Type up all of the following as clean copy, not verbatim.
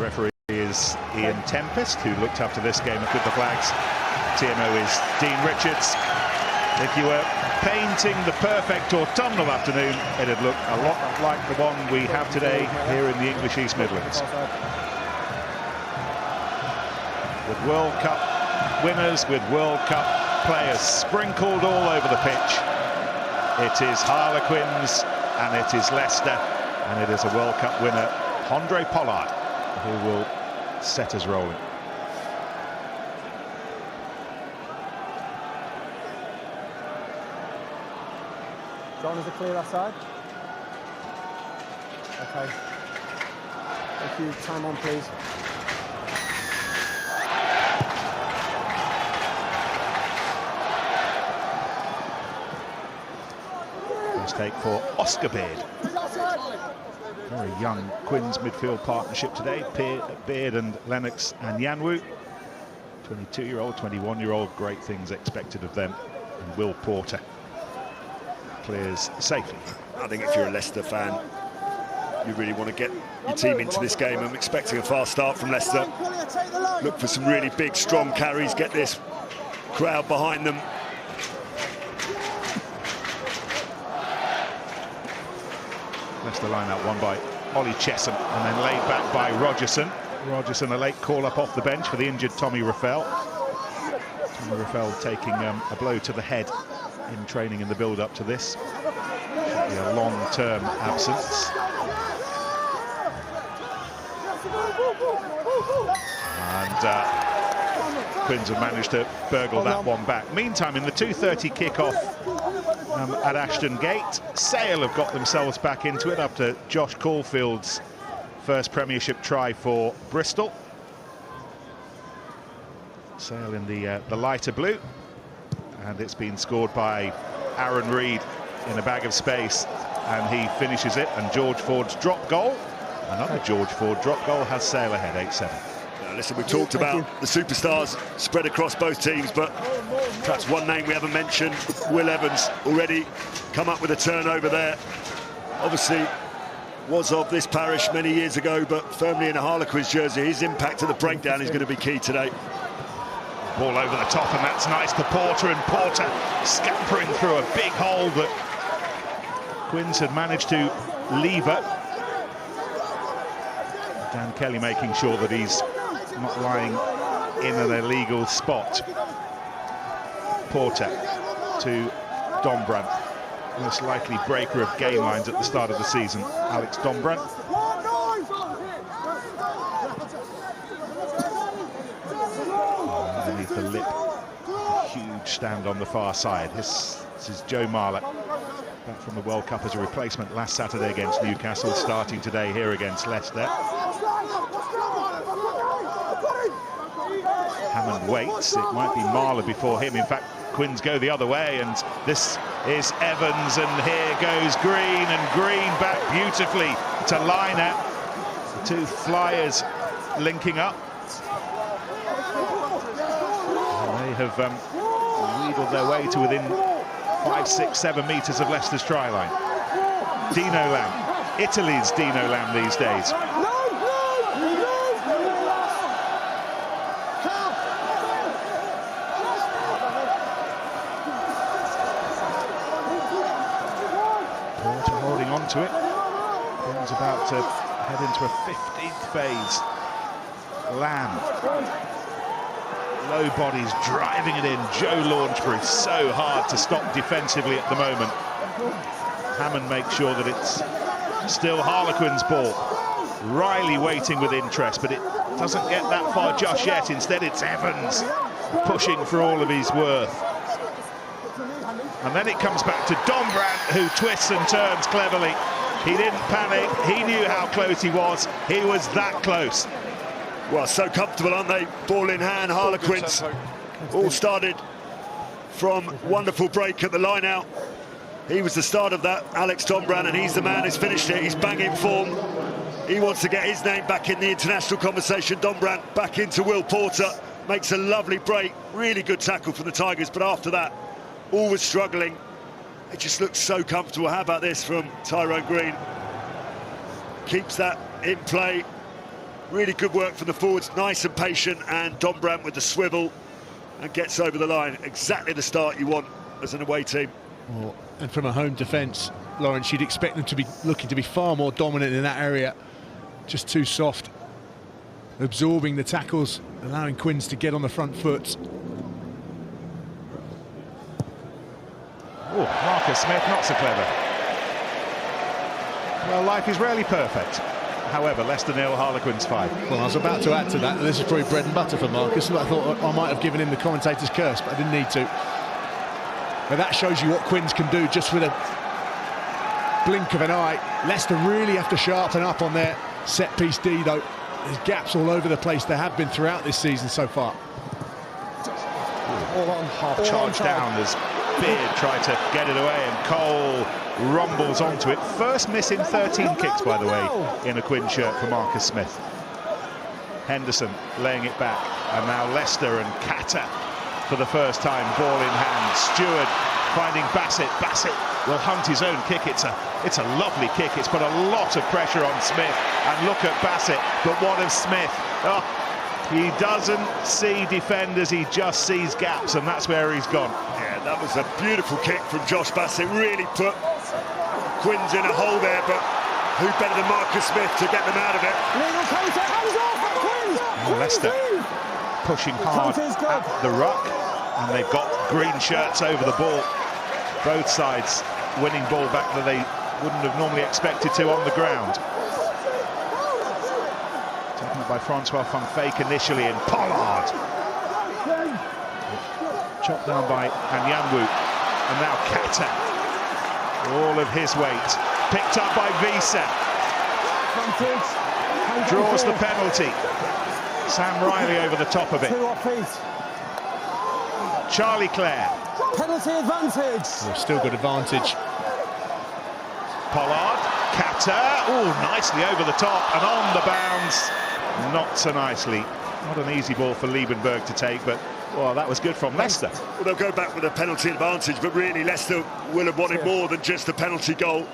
Referee is Ian Tempest, who looked after this game with the flags. TMO is Dean Richards. If you were painting the perfect autumnal afternoon, it'd look a lot like the one we have today here in the English East Midlands. With World Cup winners, with World Cup players sprinkled all over the pitch. It is Harlequins and it is Leicester, and it is a World Cup winner, Andre Pollard, who will set us rolling. John, is it clear outside? Okay. Thank you. Time on, please. Mistake for Oscar Beard. Very young Quins midfield partnership today. Beard and Lennox and Yanwu. 22-year-old, 21-year-old, great things expected of them. And Will Porter clears safely. I think if you're a Leicester fan, you really want to get your team into this game. I'm expecting a fast start from Leicester. Look for some really big, strong carries, get this crowd behind them. Leicester line out won by Ollie Chesham and then laid back by Rogerson. Rogerson a late call up off the bench for the injured Tommy Raffel. Tommy Raffel taking a blow to the head in training in the build-up to this. Should be a long-term absence. And Quins have managed to burgle that one back. Meantime, in the 2:30 kickoff at Ashton Gate, Sale have got themselves back into it after Josh Caulfield's first Premiership try for Bristol. Sale in the lighter blue, and it's been scored by Aaron Reid in a bag of space, and he finishes it. And George Ford's drop goal, another George Ford drop goal, has Sale ahead 8-7. Listen, we've talked about the superstars spread across both teams, but perhaps one name we haven't mentioned, Will Evans, already come up with a turnover there. Obviously was of this parish many years ago, but firmly in a Harlequins jersey. His impact at the breakdown is going to be key today. Ball over the top, and that's nice to Porter, and Porter scampering through a big hole that Quins had managed to lever. Dan Kelly making sure that he's not lying in an illegal spot. Porter to Dombrandt, most likely breaker of game lines at the start of the season, Alex Dombrandt. Underneath the lip, a huge stand on the far side. This is Joe Marler, back from the World Cup as a replacement last Saturday against Newcastle, starting today here against Leicester. Hammond waits, it might be Marler before him. In fact, Quins go the other way, and this is Evans, and here goes Green, and Green back beautifully to Liner. The two flyers linking up. And they have wheedled their way to within 5, 6, 7 metres of Leicester's try line. Dino Lamb, Italy's Dino Lamb these days. To it. Quins about to head into a 15th phase. Lamb. Low bodies driving it in. Joe Launchbury so hard to stop defensively at the moment. Hammond makes sure that it's still Harlequins' ball. Riley waiting with interest, but it doesn't get that far just yet. Instead, it's Evans pushing for all of his worth. And then it comes back to Dombrandt, who twists and turns cleverly. He didn't panic. He knew how close he was. He was that close. Well, so comfortable, aren't they? Ball in hand, Harlequins. All started from wonderful break at the line-out. He was the start of that, Alex Dombrandt, and he's the man who's finished it. He's banging form. He wants to get his name back in the international conversation. Dombrandt back into Will Porter. Makes a lovely break. Really good tackle for the Tigers, but after that, always struggling. It just looks so comfortable. How about this from Tyrone Green? Keeps that in play. Really good work from the forwards, nice and patient, and Dombrandt with the swivel and gets over the line. Exactly the start you want as an away team. Well, and from a home defence, Lawrence, you'd expect them to be looking to be far more dominant in that area. Just too soft, absorbing the tackles, allowing Quins to get on the front foot. Oh, Marcus Smith, not so clever. Well, life is rarely perfect. However, Leicester 0, Harlequins 5. Well, I was about to add to that. This is probably bread and butter for Marcus. I thought I might have given him the commentator's curse, but I didn't need to. But that shows you what Quins can do just with a blink of an eye. Leicester really have to sharpen up on their set-piece D, though. There's gaps all over the place. There have been throughout this season so far. All on. Half charge down as Beard tried to get it away, and Cole rumbles onto it. First miss in 13 kicks, by the way, in a Quinn shirt for Marcus Smith. Henderson laying it back, and now Leicester and Kata for the first time, ball in hand. Stewart finding Bassett. Bassett will hunt his own kick. It's a lovely kick. It's put a lot of pressure on Smith, and look at Bassett. But what of Smith? Oh, he doesn't see defenders, he just sees gaps, and that's where he's gone. Yeah, that was a beautiful kick from Josh Bassett. Really put Quins in a hole there, but who better than Marcus Smith to get them out of it? Leicester pushing hard at the ruck, and they've got green shirts over the ball. Both sides winning ball back that they wouldn't have normally expected to on the ground. Taken up by Francois van Fake initially, and Pollard chopped down by Anyanwu, and now Kata, all of his weight picked up by Visa, draws the penalty. Sam Riley over the top of it. Charlie Clare. Penalty advantage. We've still got advantage. Pollard, Kata, oh, nicely over the top and on the bounce. Not so nicely. Not an easy ball for Liebenberg to take, but well, that was good from Leicester. Well, they'll go back with a penalty advantage, but really Leicester will have wanted more than just a penalty goal,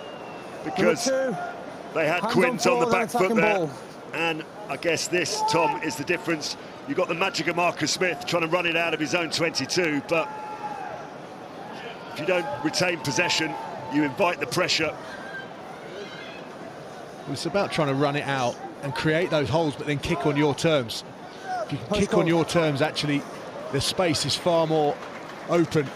because they had Quins on the back foot there. Ball. And I guess this, Tom, is the difference. You've got the magic of Marcus Smith trying to run it out of his own 22, but if you don't retain possession, you invite the pressure. It's about trying to run it out and create those holes, but then kick on your terms. If you can kick on your terms, actually, the space is far more open.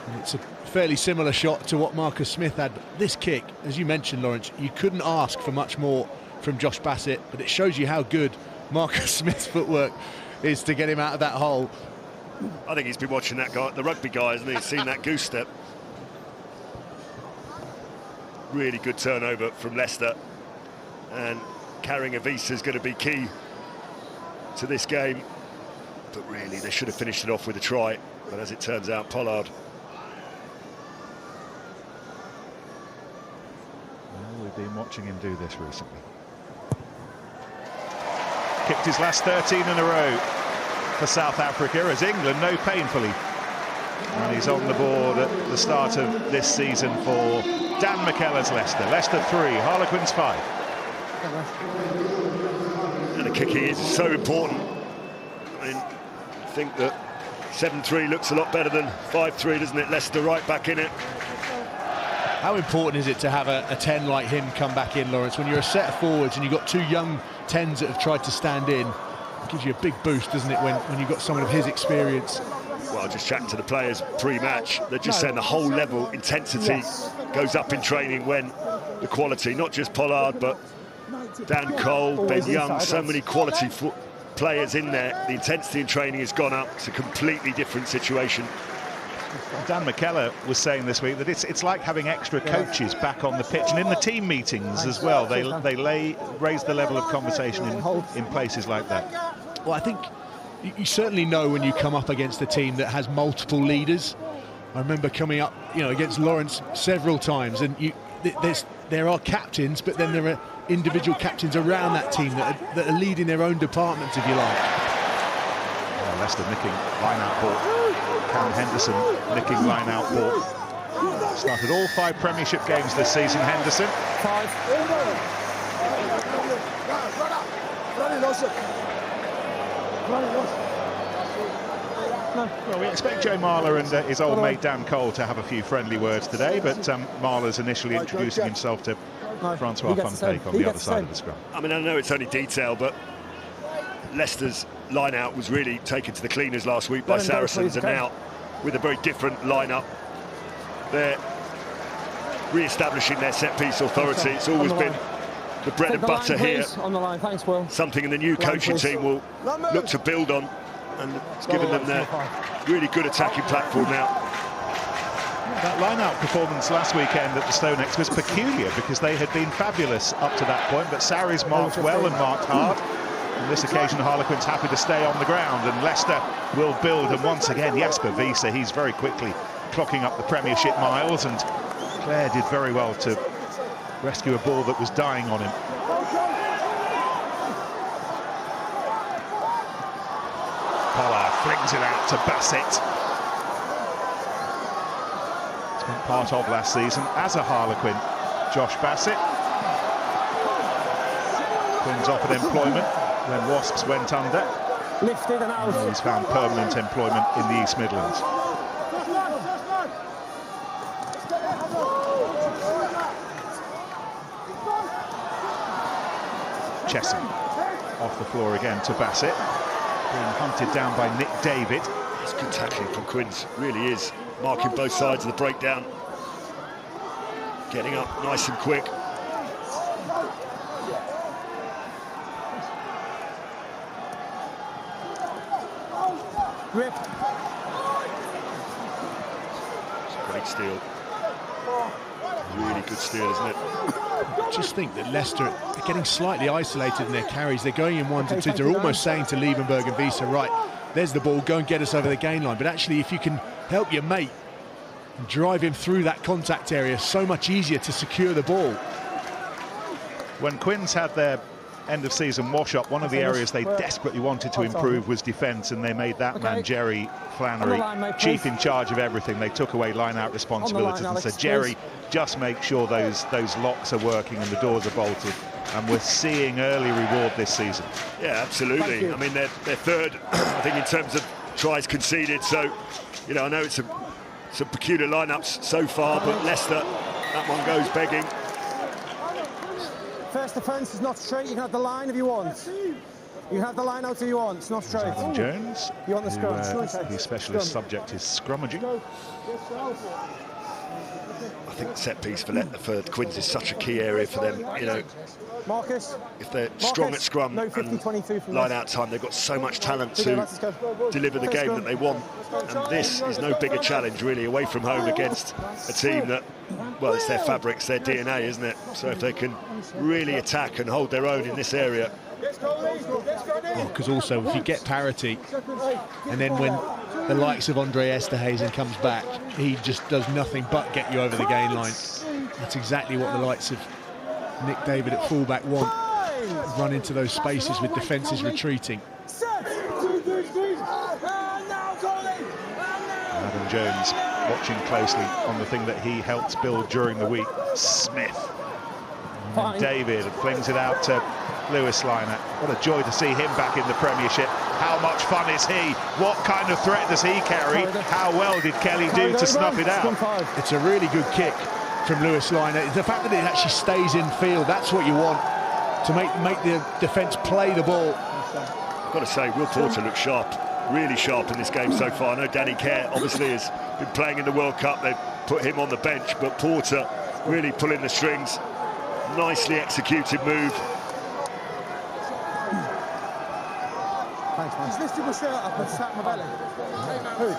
And it's a fairly similar shot to what Marcus Smith had. But this kick, as you mentioned, Lawrence, you couldn't ask for much more from Josh Bassett, but it shows you how good Marcus Smith's footwork is to get him out of that hole. I think he's been watching that guy, the rugby guys, and he's seen that goose step. Really good turnover from Leicester, and carrying Avisa is going to be key to this game. But really, they should have finished it off with a try. But as it turns out, Pollard. Well, we've been watching him do this recently. Kicked his last 13 in a row for South Africa, as England know painfully. And he's on the board at the start of this season for Dan McKellar's Leicester. Leicester 3, Harlequins 5. And the kicking is so important. I mean, I think that 7-3 looks a lot better than 5-3, doesn't it? Leicester right back in it. How important is it to have a 10 like him come back in, Lawrence? When you're a set of forwards and you've got two young 10s that have tried to stand in, it gives you a big boost, doesn't it, when you've got someone of his experience? Well, just chatting to the players pre-match, they're just saying the whole level, intensity goes up in training when the quality, not just Pollard, but Dan Cole, Ben Young, so many quality players in there. The intensity in training has gone up. It's a completely different situation. Dan McKellar was saying this week that it's like having extra coaches back on the pitch, and in the team meetings as well. They raise the level of conversation in places like that. Well, I think you certainly know when you come up against a team that has multiple leaders. I remember coming up, against Lawrence several times, and there are captains, but then there are individual captains around that team that are leading their own departments, if you like. Leicester nicking line-out ball. Cam Henderson nicking line-out ball. Started all 5 Premiership games this season, Henderson. 5. Well, we expect Joe Marler and his old mate Dan Cole to have a few friendly words today, but Marler's initially introducing himself to Francois Fontaine on the other side of the scrum. I mean, I know it's only detail, but Leicester's line-out was really taken to the cleaners last week by Saracens, and now with a very different line-up, they're re-establishing their set-piece authority. It's always been the bread and butter here. On the line, thanks, Will. Something the new coaching team will look to build on, and it's given them their really good attacking platform now. That line-out performance last weekend at the Stonex was peculiar because they had been fabulous up to that point, but Sarries marked well and marked hard. On this occasion, Harlequins happy to stay on the ground, and Leicester will build. And once again, Jasper Wiese, he's very quickly clocking up the Premiership miles, and Clare did very well to rescue a ball that was dying on him. Pollard flings it out to Bassett. Spent part of last season as a Harlequin, Josh Bassett. Quins offered employment when Wasps went under. Lifted and out. He's found permanent employment in the East Midlands. Chesson off the floor again to Bassett, being hunted down by Nick David. It's good tackling from Quins, really is. Marking both sides of the breakdown. Getting up nice and quick. Rip. Great steal. Really good steal, isn't it? I just think that Leicester are getting slightly isolated in their carries. They're going in 1-2. They're almost saying to Liebenberg and Wiese, right, there's the ball, go and get us over the gain line. But actually, if you can help your mate and drive him through that contact area, so much easier to secure the ball. When Quins had their end-of-season wash-up, one of the areas they desperately wanted to improve was defence, and they made that man, Jerry Flannery, chief in charge of everything. They took away line-out responsibilities and said, Jerry, just make sure those locks are working and the doors are bolted. And we're seeing early reward this season. Yeah, absolutely. I mean, they're third, I think, in terms of tries conceded. So, you know, I know it's some peculiar lineups so far, but Leicester, that one goes begging. First defence is not straight. You can have the line if you want. You can have the line out if you want. It's not straight. Adam Jones, you want the scrum? His specialist subject is scrummaging. I think set piece for Quins is such a key area for them. You know, Marcus, if they're strong at scrum and line out time, they've got so much talent to deliver the game that they want. And this is no bigger challenge, really, away from home against a team that, well, it's their fabric, it's their DNA, isn't it? So if they can really attack and hold their own in this area. Because also, if you get parity, and then when the likes of Andre Esterhazen comes back, he just does nothing but get you over the gain line. That's exactly what the likes of Nick David at fullback want. Run into those spaces with defences retreating. Adam Jones watching closely on the thing that he helped build during the week. Smith. And David flings it out to Lewis Liner. What a joy to see him back in the Premiership. How much fun is he? What kind of threat does he carry? How well did Kelly do to snuff it out? It's a really good kick from Lewis Liner. The fact that it actually stays in field, that's what you want, to make the defence play the ball. I've got to say, Will Porter looks sharp, really sharp in this game so far. I know Danny Kerr obviously has been playing in the World Cup. They've put him on the bench, but Porter really pulling the strings. Nicely executed move.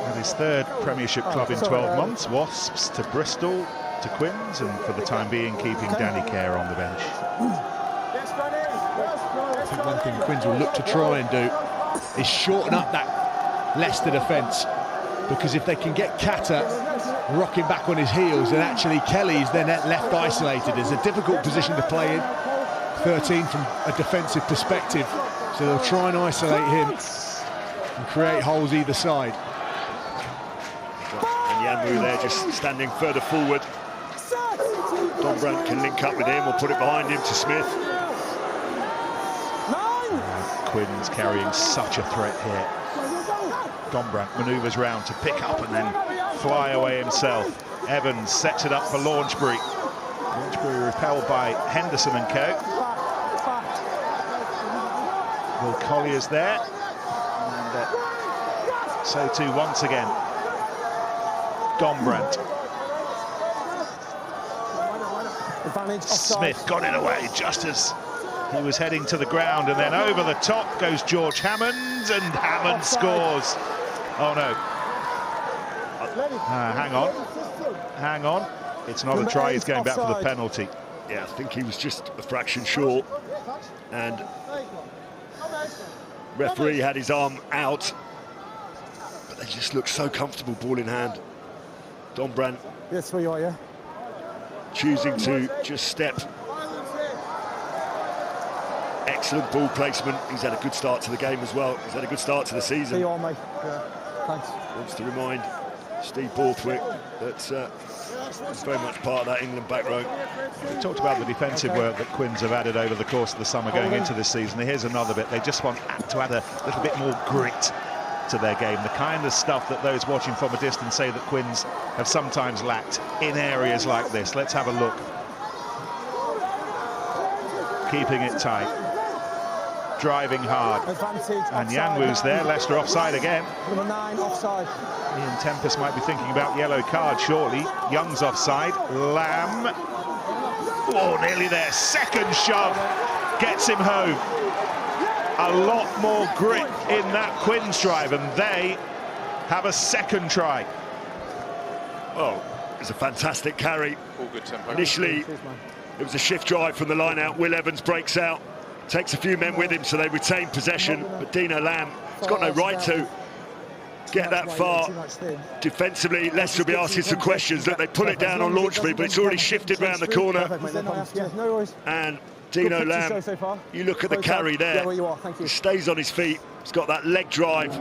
And his third Premiership club in 12 months. Wasps to Bristol, to Quins, and for the time being keeping Danny Kerr on the bench. I think one thing Quins will look to try and do is shorten up that Leicester defence, because if they can get Kata rocking back on his heels, and actually Kelly's then left isolated. It's a difficult position to play in, 13 from a defensive perspective, so they'll try and isolate him and create holes either side. And Yanwu there just standing further forward. Don Brandt can link up with him or put it behind him to Smith. Quins carrying such a threat here. Dombrandt manoeuvres round to pick up and then fly away himself. Evans sets it up for Launchbury. Launchbury repelled by Henderson and co. Will Collier's there. And so too once again. Dombrandt. Smith got it away just as he was heading to the ground, and then over the top goes George Hammond, and Hammond scores. Oh no. Hang on. It's not a try, he's going back for the penalty. Yeah, I think he was just a fraction short, and referee had his arm out, but they just looked so comfortable, ball in hand. Dombrandt choosing to just step. Excellent ball placement. He's had a good start to the game as well. He's had a good start to the season. Wants to remind Steve Borthwick that he's very much part of that England back row. We talked about the defensive work that Quins have added over the course of the summer going into this season. Here's another bit. They just want to add a little bit more grit to their game, the kind of stuff that those watching from a distance say that Quins have sometimes lacked in areas like this. Let's have a look. Keeping it tight, driving hard, and Yanwu's there. Leicester offside again. Number 9 offside. Ian Tempest might be thinking about yellow card shortly. Young's offside. Lamb, oh, nearly there. Second shove gets him home. A lot more grit in that Quins drive, and they have a second try. Oh, it's a fantastic carry. All good tempo. Initially, it was a shift drive from the line out. Will Evans breaks out, takes a few men with him, so they retain possession. But Dino Lamb has got no right to get that far. Defensively, Leicester will be asking some questions. Look, they pull it down on Launchbury, but it's already shifted round the corner. And Dino Lamb, you look at the carry there, he stays on his feet, he's got that leg drive,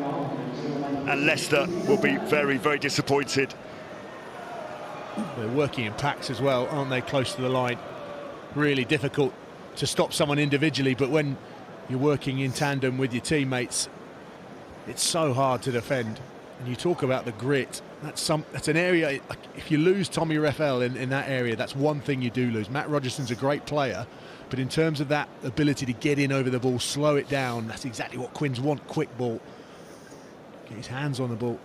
and Leicester will be very, very disappointed. They're working in packs as well, aren't they, close to the line? Really difficult to stop someone individually, but when you're working in tandem with your teammates, it's so hard to defend. And you talk about the grit, that's an area, if you lose Tommy Reffell in that area, that's one thing you do lose. Matt Rogerson's a great player, but in terms of that ability to get in over the ball, slow it down, that's exactly what Quins want. Quick ball, get his hands on the ball.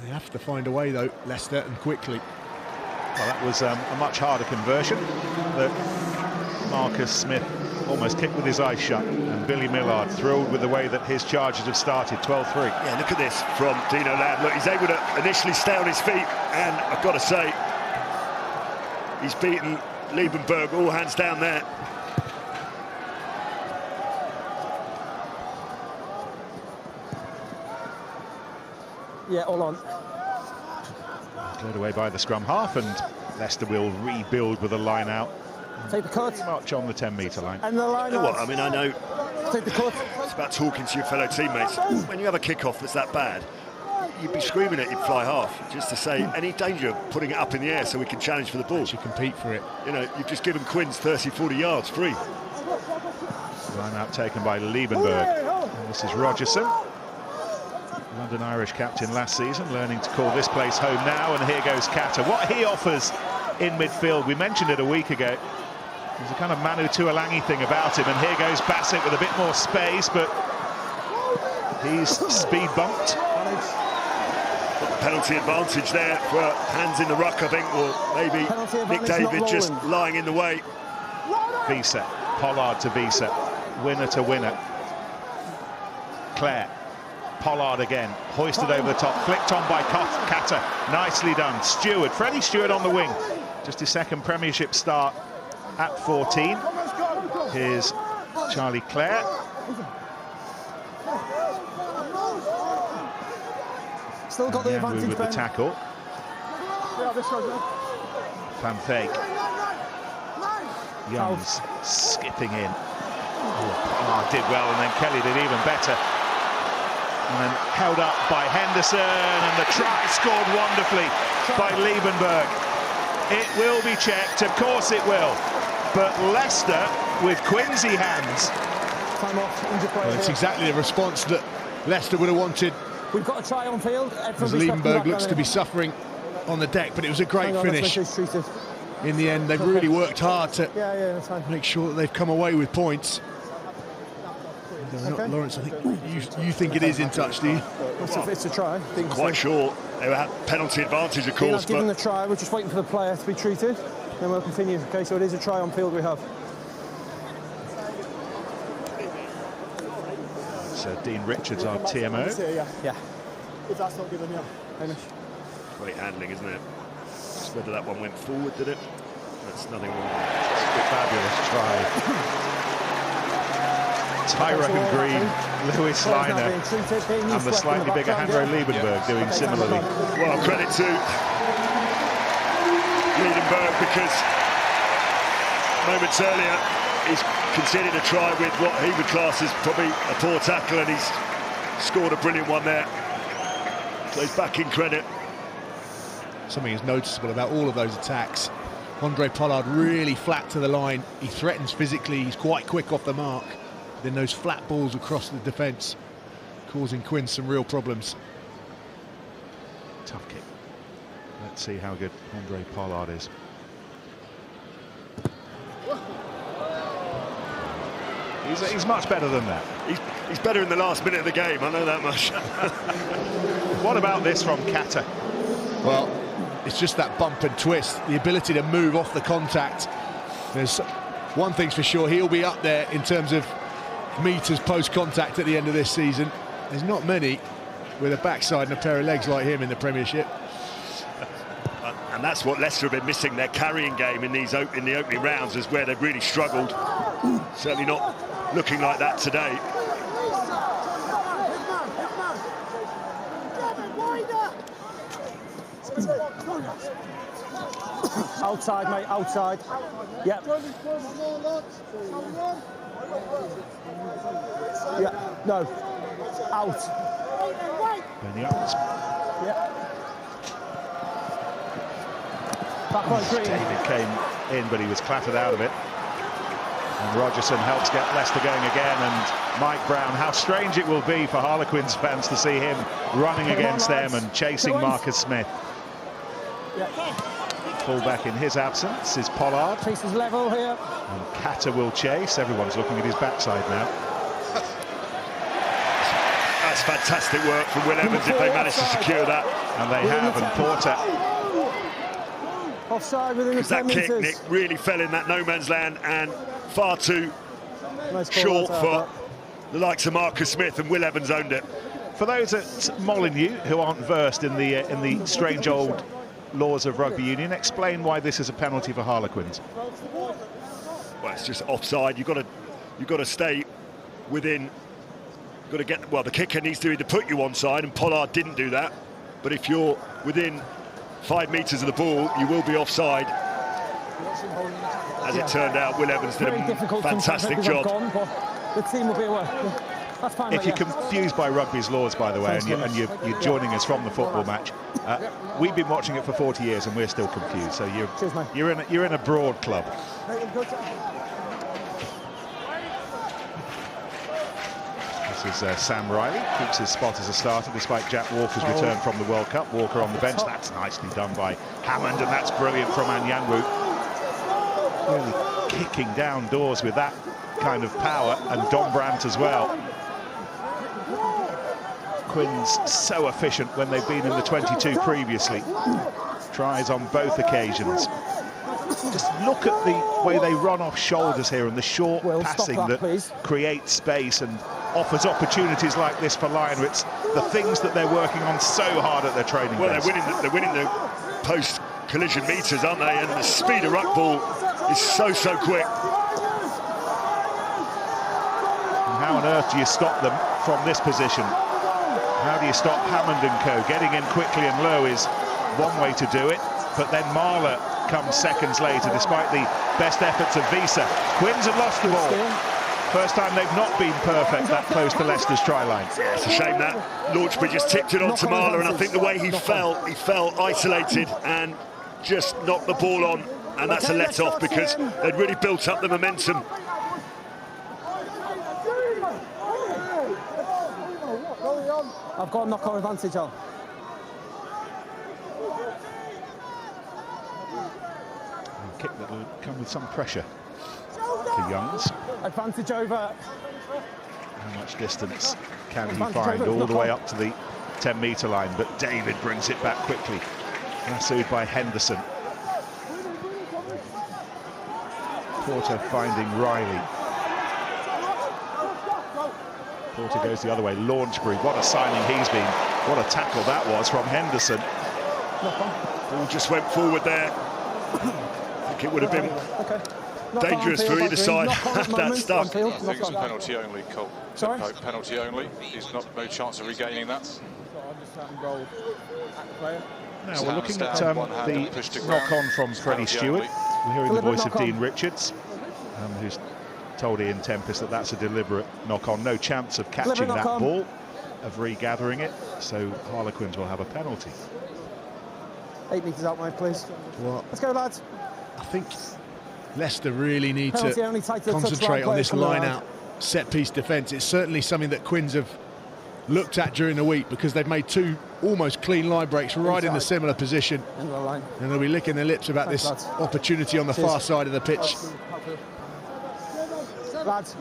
They have to find a way though, Leicester, and quickly. Well, that was a much harder conversion that Marcus Smith almost kicked with his eyes shut, and Billy Millard thrilled with the way that his charges have started. 12-3. Yeah, look at this from Dino Lamb. Look, he's able to initially stay on his feet, and I've got to say, he's beaten Liebenberg all hands down there. Yeah, all on. Cleared away by the scrum half, and Leicester will rebuild with a line out. Take the cut. Pretty much on the 10-metre line. And the line You know out. what, I mean, I know Take the cut. it's about talking to your fellow teammates. When you have a kick-off that's that bad, you'd be screaming at your fly half, just to say, any danger of putting it up in the air so we can challenge for the ball. You compete for it. You know, you've just given Quins 30, 40 yards free. Line out taken by Liebenberg. And this is Rogerson, London Irish captain last season, learning to call this place home now, and here goes Kata. What he offers in midfield, we mentioned it a week ago, there's a kind of Manu Tuolangi thing about him, and here goes Bassett with a bit more space, but he's speed bumped. Got the penalty advantage there for hands in the ruck, I think, or maybe Nick David just lying in the way. Visa, Pollard to Visa, winner to winner. Clare, Pollard again, hoisted over the top, flicked on by Kata, nicely done. Stewart, Freddie Stewart on the wing, just his second Premiership start at 14. Here's Charlie Clare. Still got the advantage with the tackle. Van Veek. Young's skipping in. Oh, did well, and then Kelly did even better. And then held up by Henderson, and the try scored wonderfully by Liebenberg. It will be checked, of course it will. But Leicester, with Quinsy hands, Time off, injured player. Well, it's exactly the response that Leicester would have wanted. We've got a try on field. As Liebenberg looks to be suffering on the deck, but it was a great finish. In the end, they've really worked hard to make sure that they've come away with points. Not Lawrence, I think you think it is in touch, do you? It's a try. Quite sure they have penalty advantage, of course. Given the try, we're just waiting for the player to be treated, then we'll continue. Okay, so it is a try on field we have. So Dean Richards, our TMO. Yeah. If that's not given, yeah. Hamish. Great handling, isn't it? Just whether that one went forward, did it? That's nothing wrong. Fabulous try. Tyrone Green, Lewis Liner, and the slightly bigger Handro Liebenberg doing similarly. Well, credit to Liebenberg, because moments earlier he's conceded a try with what he would class as probably a poor tackle, and he's scored a brilliant one there. So he's back in credit. Something is noticeable about all of those attacks. Andre Pollard really flat to the line. He threatens physically, he's quite quick off the mark. Then those flat balls across the defence, causing Quinn some real problems. Tough kick. Let's see how good Andre Pollard is. He's much better than that. He's better in the last minute of the game, I know that much. What about this from Kata? Well, it's just that bump and twist, the ability to move off the contact. There's one thing's for sure, he'll be up there in terms of metres post-contact at the end of this season. There's not many with a backside and a pair of legs like him in the Premiership. And that's what Leicester have been missing, their carrying game in the opening rounds, is where they've really struggled. Certainly not looking like that today. Outside, mate, outside. Yep. Yeah, no. Out. Benny Upwards. Yeah. Back on Green. David came in, but he was clattered out of it. And Rogerson helps get Leicester going again, and Mike Brown. How strange it will be for Harlequins fans to see him running against them and chasing Marcus Smith. Fullback in his absence is Pollard. Chase is level here. And Kata will chase. Everyone's looking at his backside now. That's fantastic work from Will Evans if they manage to secure that. And they have, and Porter. Offside within the 10 Because that metres. kick, Nick, really fell in that no-man's land and far too short for the likes of Marcus Smith, and Will Evans owned it. For those at Molyneux who aren't versed in the strange old laws of rugby union, explain why this is a penalty for Harlequins. Well, it's just offside. You've got to stay within. You've got to get. Well, the kicker needs to either put you onside, and Pollard didn't do that. But if you're within 5 metres of the ball, you will be offside. As it turned out, Will Evans did a fantastic job. The team will be aware. That's fine, if you're confused by rugby's laws, by the way, and you're joining us from the football match, we've been watching it for 40 years and we're still confused. So you're in a broad club. This is Sam Riley, keeps his spot as a starter despite Jack Walker's return from the World Cup. Walker on the bench. That's nicely done by Hammond, and that's brilliant from Anyanwu. Really kicking down doors with that kind of power, and Dombrandt as well. Quinn's so efficient when they've been in the 22 previously. Tries on both occasions. Just look at the way they run off shoulders here, and the short passing that creates space and offers opportunities like this for Lyon. It's the things that they're working on so hard at their training. Well, they're winning the post-collision meters, aren't they? And the speed of ruck ball is so quick. And how on earth do you stop them from this position? How do you stop Hammond and co? Getting in quickly and low is one way to do it, but then Marler comes seconds later, despite the best efforts of Visa. Quins have lost the ball. First time they've not been perfect that close to Leicester's try line. Yeah, it's a shame that Launchbridge just tipped it on to Marler, and I think the way he fell isolated and just knocked the ball on, and that's a let-off because they'd really built up the momentum. I've got a knock-on advantage, Al. A kick that will come with some pressure to Youngs. Advantage over. How much distance can he find all the way up to the 10-metre line? But David brings it back quickly. Lassoed by Henderson. Porter finding Riley. Porter goes the other way. Launchbury, what a signing he's been. What a tackle that was from Henderson. Ball just went forward there. I think it would have been dangerous for either side. That stuck. I think it's penalty only, Cole. Sorry? Penalty only. He's no chance of regaining that. Now we're looking at the knock-on from Freddie Stewart. We're hearing the voice of Dean Richards, who's told Ian Tempest that that's a deliberate knock-on. No chance of catching that ball, of regathering it, so Harlequins will have a penalty. 8 metres out, mate, please. Well, let's go, lads. I think Leicester really need Penalty to only tied to the concentrate on this touchline line-out set-piece defence. It's certainly something that Quins have looked at during the week, because they've made 2 almost clean line breaks right in a similar position, End of the line. and they'll be licking their lips about this opportunity on the far side of the pitch. Lads.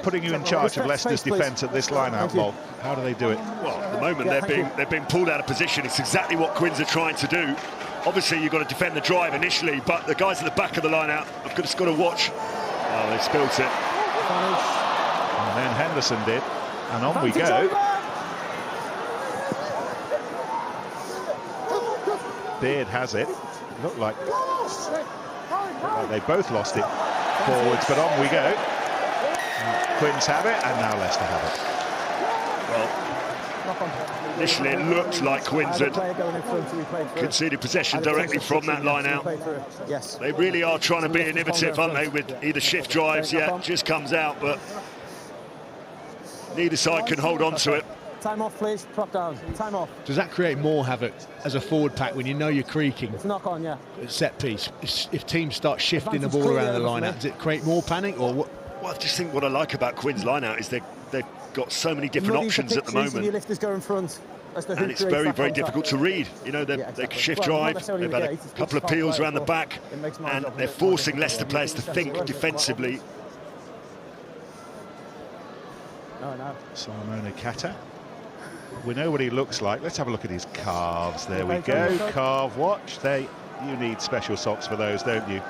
Putting you in charge of Leicester's defence at this line-out, Bob. How do they do it? Well, at the moment they're being pulled out of position. It's exactly what Quins are trying to do. Obviously, you've got to defend the drive initially, but the guys at the back of the line-out have just got to watch. Oh, they spilt it. And then Henderson did, and on we go. Beard has it. Looked like they both lost it forwards, but on we go. Quins have it, and now Leicester have it. Well, initially it looked like Quins had conceded possession directly from that line out. Yes. They really are trying to be innovative, aren't they, with either shift drives, just comes out, but neither side can hold on to it. Time off, please. Drop down. Time off. Does that create more havoc as a forward pack when you know you're creaking? It's knock on, yeah. Set piece. If teams start shifting the ball around the line out, does it create more panic, or what? Well, I just think what I like about Quins' line out is they've got so many different options at the moment. Your lifters go in front. And it's very, very difficult to read. You know, they can shift drive, they've had a couple of peels around the back, and they're forcing Leicester players to think defensively. No. Simone Kata. We know what he looks like. Let's have a look at his calves. There we go. Calf watch. You need special socks for those, don't you?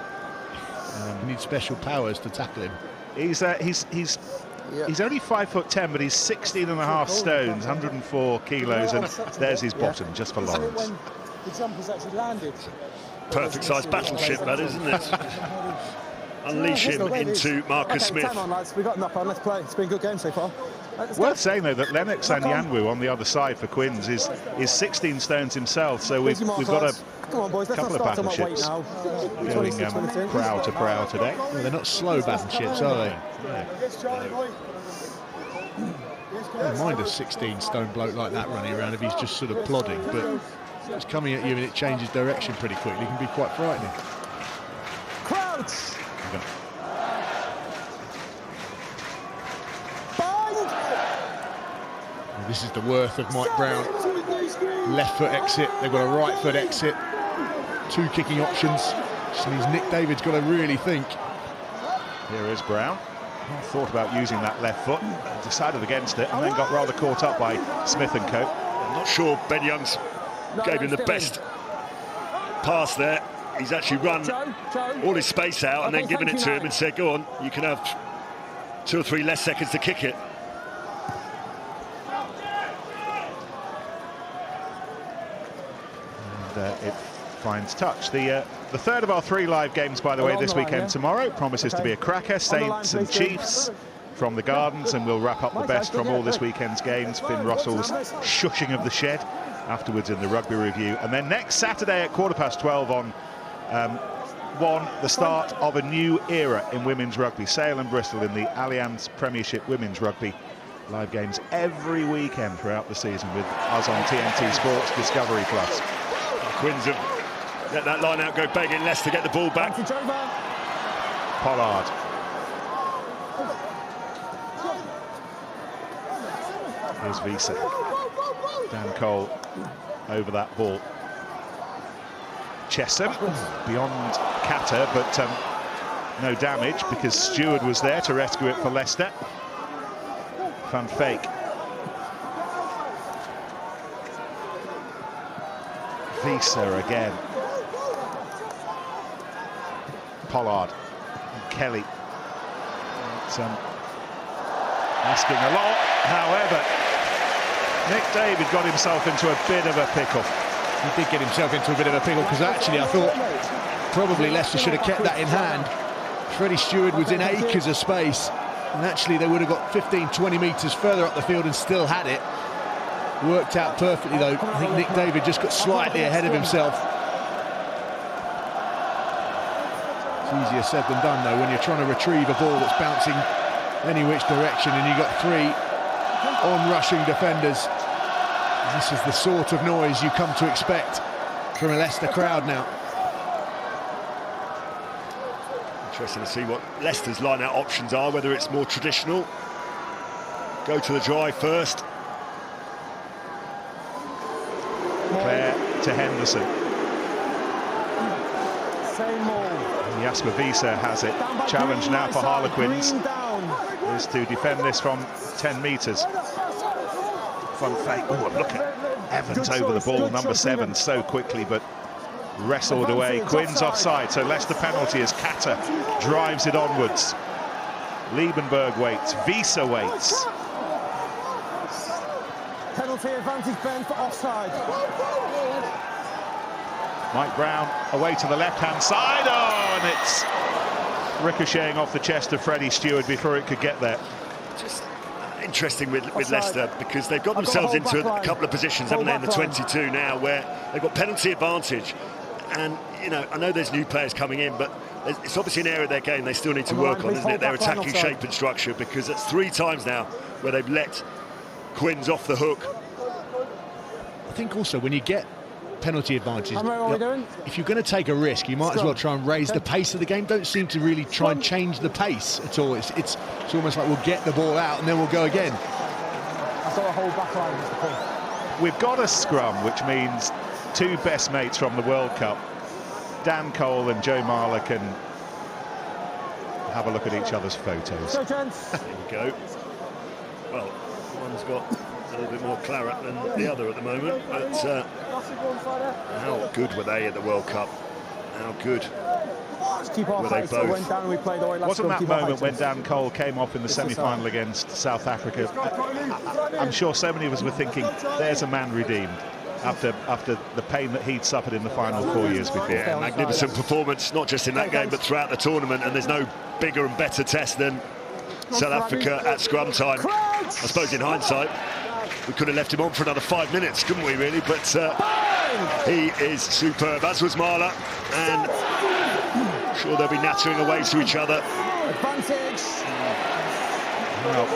You need special powers to tackle him. He's only 5'10", but he's 16.5 stones, 104 kilos, and there's his bottom, just for Lawrence. When the jumpers actually landed. Perfect size battleship, that is, isn't it? Unleash him into Marcus Smith. Time on, lads. We've got knock on. Let's play. It's been a good game so far. Worth saying, though, that Lennox and Yanwu on the other side for Quins is 16 stones himself, so we've got a couple of battleships going prow to prow today. Well, they're not slow battleships, are they? I don't mind a 16-stone bloke like that running around if he's just sort of plodding, but if it's coming at you and it changes direction pretty quickly, it can be quite frightening. Crouch! This is the worth of Mike Brown. Left foot exit, they've got a right foot exit. 2 kicking options. Just means Nick David's got to really think. Here is Brown. Thought about using that left foot, decided against it, and then got rather caught up by Smith and co. I'm not sure Ben Youngs gave him the best pass there. He's actually run all his space out and then given it to him and said, go on, you can have 2 or 3 less seconds to kick it. It finds touch. The third of our 3 live games, by the way, this weekend tomorrow promises to be a cracker. Saints and Chiefs from the Gardens, and we'll wrap up the best from all this weekend's games. Finn Russell's shushing of the shed afterwards in the rugby review, and then next Saturday at 12:15 on the start of a new era in women's rugby. Sale and Bristol in the Allianz Premiership Women's Rugby. Live games every weekend throughout the season with us on TNT Sports Discovery Plus. Quins have let that line out go begging Leicester get the ball back. Pollard. Here's Visa. Dan Cole over that ball. Chesham beyond Catter, but no damage because Stewart was there to rescue it for Leicester. Van Fake. Visa again. Pollard and Kelly. It's, asking a lot. However, Nick David got himself into a bit of a pickle. He did get himself into a bit of a pickle because actually I thought probably Leicester should have kept that in hand. Freddie Stewart was in acres of space, and actually they would have got 15-20 metres further up the field and still had it. Worked out perfectly though. I think Nick David just got slightly ahead of himself. It's easier said than done though when you're trying to retrieve a ball that's bouncing any which direction and you've got 3 on-rushing defenders. And this is the sort of noise you come to expect from a Leicester crowd now. Interesting to see what Leicester's line-out options are, whether it's more traditional, go to the drive first. Clare to Henderson. Jasper Visa has it. Challenge now for Harlequins is to defend this from 10 metres. Van Fake. Oh, look at Evans over the ball, number 7, so quickly, but wrestled away. Quinn's offside, so Leicester penalty as Catter drives it onwards. Liebenberg waits, Visa waits. Penalty advantage, Ben, for offside. Mike Brown away to the left-hand side. Oh, and it's ricocheting off the chest of Freddie Stewart before it could get there. Just interesting with Leicester because they've got themselves into a couple of positions, haven't they, in the 22 now, where they've got penalty advantage. And, you know, I know there's new players coming in, but it's obviously an area of their game they still need to work on, isn't it? Their attacking shape and structure, because it's 3 times now where they've let Quins off the hook. I think also when you get penalty advantages, doing? if you're going to take a risk, you might as well try and raise the pace of the game. Don't seem to really try and change the pace at all. It's almost like we'll get the ball out and then we'll go again. I've got a whole back line. We've got a scrum, which means 2 best mates from the World Cup, Dan Cole and Joe Marler, can have a look at each other's photos. Go, gents. There you go. Well, one's got a little bit more claret than the other at the moment, but how good were they at the World Cup? How good were they both? Wasn't that moment when Dan Cole came off in the semi-final against South Africa? I'm sure so many of us were thinking, there's a man redeemed after the pain that he'd suffered in the final 4 years before. Yeah, magnificent performance, not just in that game, but throughout the tournament, and there's no bigger and better test than South Africa at scrum time. I suppose in hindsight, we could have left him on for another 5 minutes, couldn't we, really? But he is superb, as was Marler, and I'm sure they'll be nattering away to each other. Advantage. Well,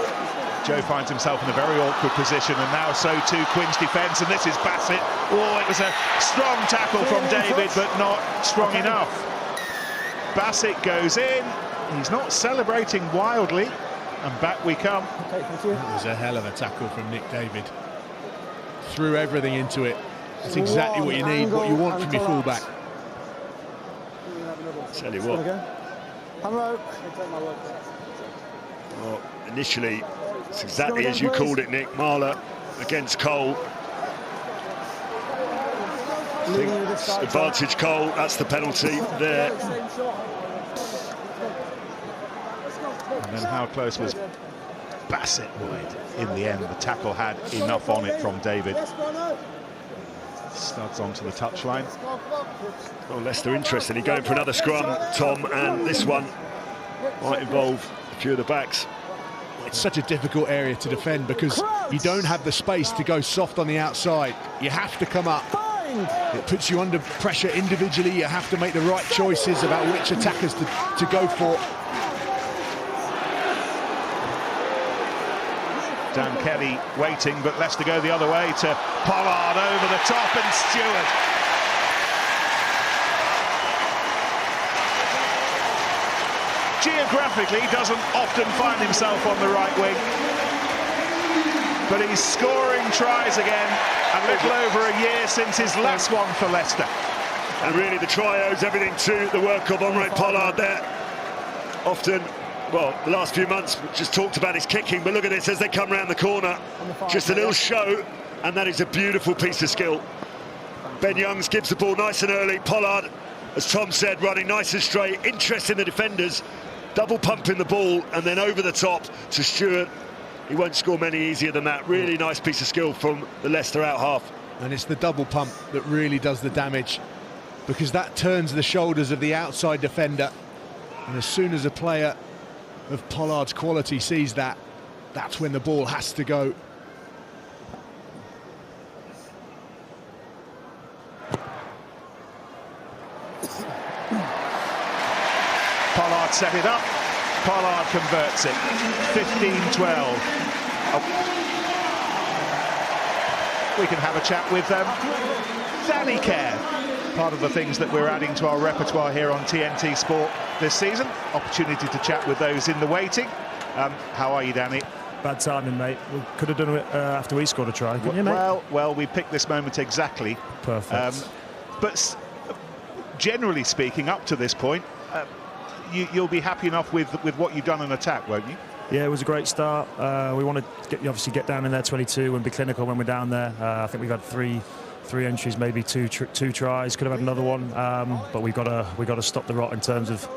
Joe finds himself in a very awkward position, and now so too Quinn's defence, and this is Bassett. Oh, it was a strong tackle from David, but not strong enough. Bassett goes in. He's not celebrating wildly, and back we come. Okay, thank you. It was a hell of a tackle from Nick David. Threw everything into it. That's exactly what you need, what you want from your fullback. Tell you what. Hello. Well, initially, it's exactly as you called it, Nick. Marler against Cole. I think advantage Cole, that's the penalty there. And then how close was Bassett wide? In the end, the tackle had enough on it from David. Studs onto the touchline. Well, Leicester interestingly going for another scrum, Tom, and this one might involve a few of the backs. It's such a difficult area to defend because you don't have the space to go soft on the outside. You have to come up. It puts you under pressure individually. You have to make the right choices about which attackers to go for. Dan Kelly waiting, but Leicester go the other way to Pollard over the top, and Stewart. Geographically, doesn't often find himself on the right wing. but he's scoring tries again, a little over a year since his last one for Leicester. And really the try owes everything to the work of Omre Pollard there. Often, well, the last few months we just talked about his kicking, but look at this as they come round the corner. Just a little show, and that is a beautiful piece of skill. Ben Youngs gives the ball nice and early. Pollard, as Tom said, running nice and straight, interest in the defenders, double pumping the ball, and then over the top to Stewart. He won't score many easier than that. Really nice piece of skill from the Leicester out half. And it's the double pump that really does the damage, because that turns the shoulders of the outside defender. And as soon as a player of Pollard's quality sees that, that's when the ball has to go. Pollard set it up, Pollard converts it, 15-12. We can have a chat with Danny Kerr. Part of the things that we're adding to our repertoire here on TNT Sport this season. Opportunity to chat with those in the waiting. How are you, Danny? Bad timing, mate. We could have done it after we scored a try, couldn't you, mate? Well, we picked this moment exactly. Perfect. But generally speaking, up to this point, you'll be happy enough with what you've done in attack, won't you? Yeah, it was a great start. We want to obviously get down in there 22 and be clinical when we're down there. I think we've had three entries, maybe two tries. Could have had another one, but we've got to stop the rot in terms of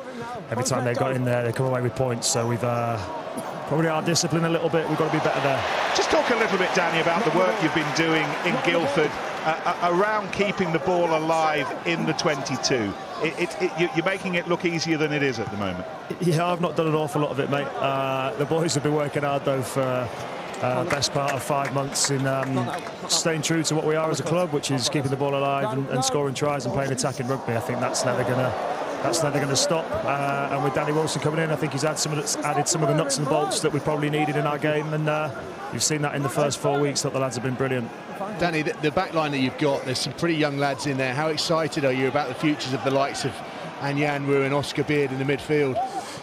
every time they got in there, they come away with points. So we've probably our discipline a little bit. We've got to be better there. Just talk a little bit, Danny, about the work you've been doing in Guildford around keeping the ball alive in the 22. You're making it look easier than it is at the moment. Yeah, I've not done an awful lot of it, mate. The boys have been working hard, though, for best part of 5 months in staying true to what we are as a club, which is keeping the ball alive and scoring tries and playing attacking rugby. I think that's never going to stop. And with Danny Wilson coming in, I think he's added some of the nuts and bolts that we probably needed in our game. And you've seen that in the first 4 weeks that the lads have been brilliant. Danny, the back line that you've got, there's some pretty young lads in there. How excited are you about the futures of the likes of Anyanwu and Oscar Beard in the midfield?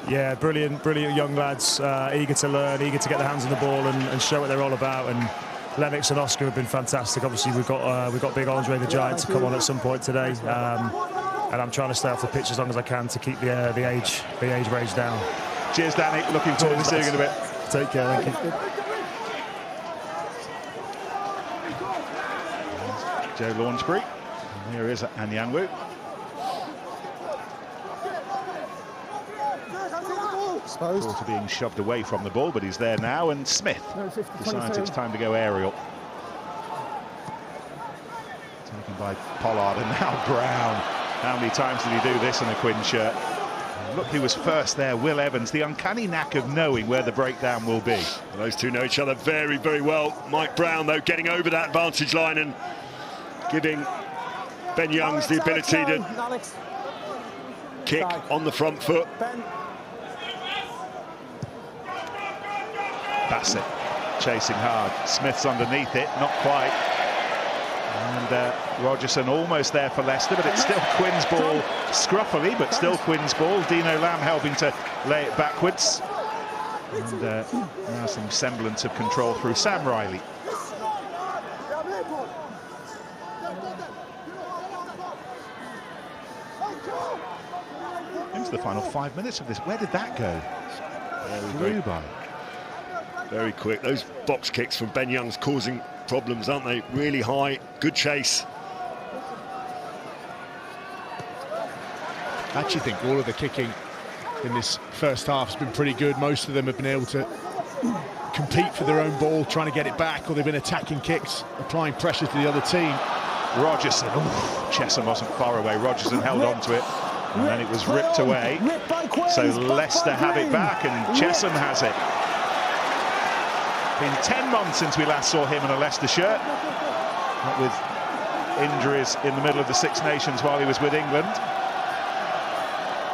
Yeah, brilliant young lads, eager to learn, eager to get their hands on the ball and show what they're all about. And Lennox and Oscar have been fantastic. Obviously, we've got big Andre the Giant to come on at some point today, and I'm trying to stay off the pitch as long as I can to keep the age range down. Cheers, Danny. Looking forward to seeing you in a bit. Take care. Thank you. Joe Launchbury. And here is Anyanwu. Thought of being shoved away from the ball, but he's there now, and Smith decides it's time to go aerial. Taken by Pollard, and now Brown. How many times did he do this in a Quinn shirt? Look who was first there, Will Evans. The uncanny knack of knowing where the breakdown will be. Those two know each other very, very well. Mike Brown, though, getting over that advantage line and giving Ben Youngs the ability to kick on the front foot. Bassett chasing hard. Smith's underneath it, not quite. And Rogerson almost there for Leicester, but it's still Quinn's ball, scruffily, but still Quinn's ball. Dino Lamb helping to lay it backwards. And now some semblance of control through Sam Riley. Into the final 5 minutes of this. Where did that go? Flew by. Very quick. Those box kicks from Ben Youngs causing problems, aren't they? Really high, good chase. I actually think all of the kicking in this first half has been pretty good. Most of them have been able to compete for their own ball, trying to get it back, or they've been attacking kicks, applying pressure to the other team. Rogerson, Chesham wasn't far away. Rogerson held on to it, and then it was ripped away. So Leicester have it back, and Chesham has it. Been 10 months since we last saw him in a Leicester shirt. Not with injuries in the middle of the Six Nations while he was with England.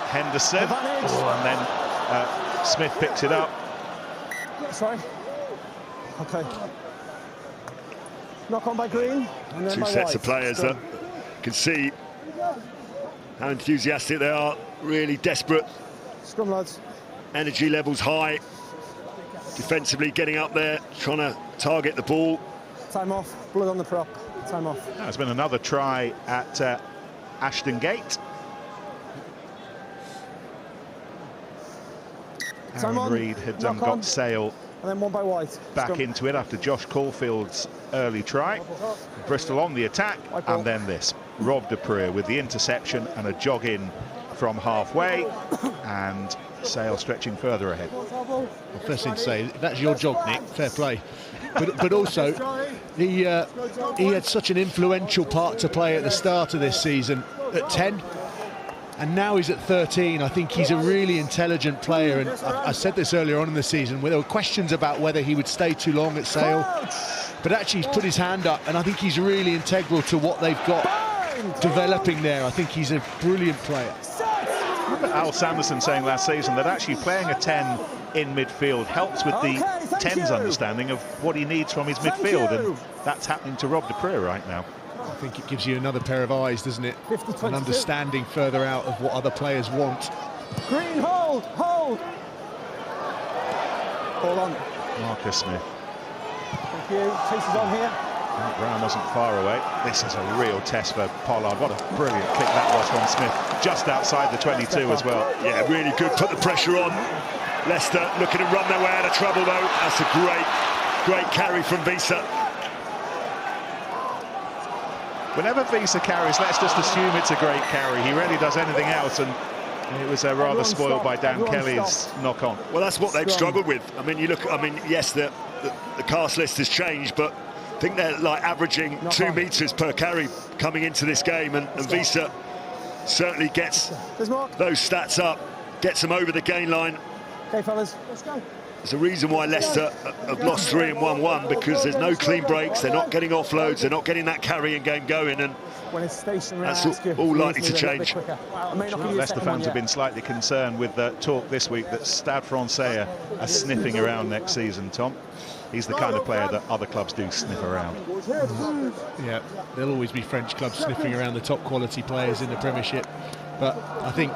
Henderson, and then Smith picks it up. Sorry. Okay. Knock on by Green. And then Two by sets White. of players that can see how enthusiastic they are, really desperate. Scrum, lads. Energy levels high. defensively getting up there, trying to target the ball. Time off. Blood on the prop. Time off. There's been another try at Ashton Gate. Time Aaron on. Reid had Knock on. got Sale And then one by White. back into it after Josh Caulfield's early try. Bristol on the attack, and then this. Rob de Preux with the interception and a jog in from halfway, and Sale stretching further ahead. Well, first thing to say, if that's your job, Nick, fair play. But also, he had such an influential part to play at the start of this season at 10. And now he's at 13. I think he's a really intelligent player. And I said this earlier on in the season, where there were questions about whether he would stay too long at Sale. But actually, he's put his hand up, and I think he's really integral to what they've got developing there. I think he's a brilliant player. I remember Al Sanderson saying last season that actually playing a 10 in midfield helps with the 10's understanding of what he needs from his midfield. And that's happening to Rob de Preux right now. I think it gives you another pair of eyes, doesn't it? An understanding further out of what other players want. Green, hold, hold. Hold on. Marcus Smith. Thank you. Chase is on here. Brown wasn't far away. This is a real test for Pollard. What a brilliant kick that was from Smith, just outside the 22 as well. Yeah, really good. Put the pressure on. Leicester looking to run their way out of trouble, though. That's a great carry from Visa. Whenever Visa carries, let's just assume it's a great carry. He rarely does anything else, and it was rather spoiled by Dan Kelly's knock-on. Well, that's what they've struggled with. I mean, you look. I mean, yes, the cast list has changed, but I think they're like averaging 2 meters per carry coming into this game, and Visa certainly gets those stats up, gets them over the gain line. Okay, fellas, let's go. There's a reason why Leicester have lost 3 and 1-1, because there's no clean breaks, they're not getting offloads, they're not geting that carrying game going, and when it's stationary, that's all likely to change. Leicester fans have been slightly concerned with the talk this week that Stade Francais are sniffing around next season, Tom. He's the kind of player that other clubs do sniff around. Yeah, there'll always be French clubs sniffing around the top quality players in the Premiership, but I think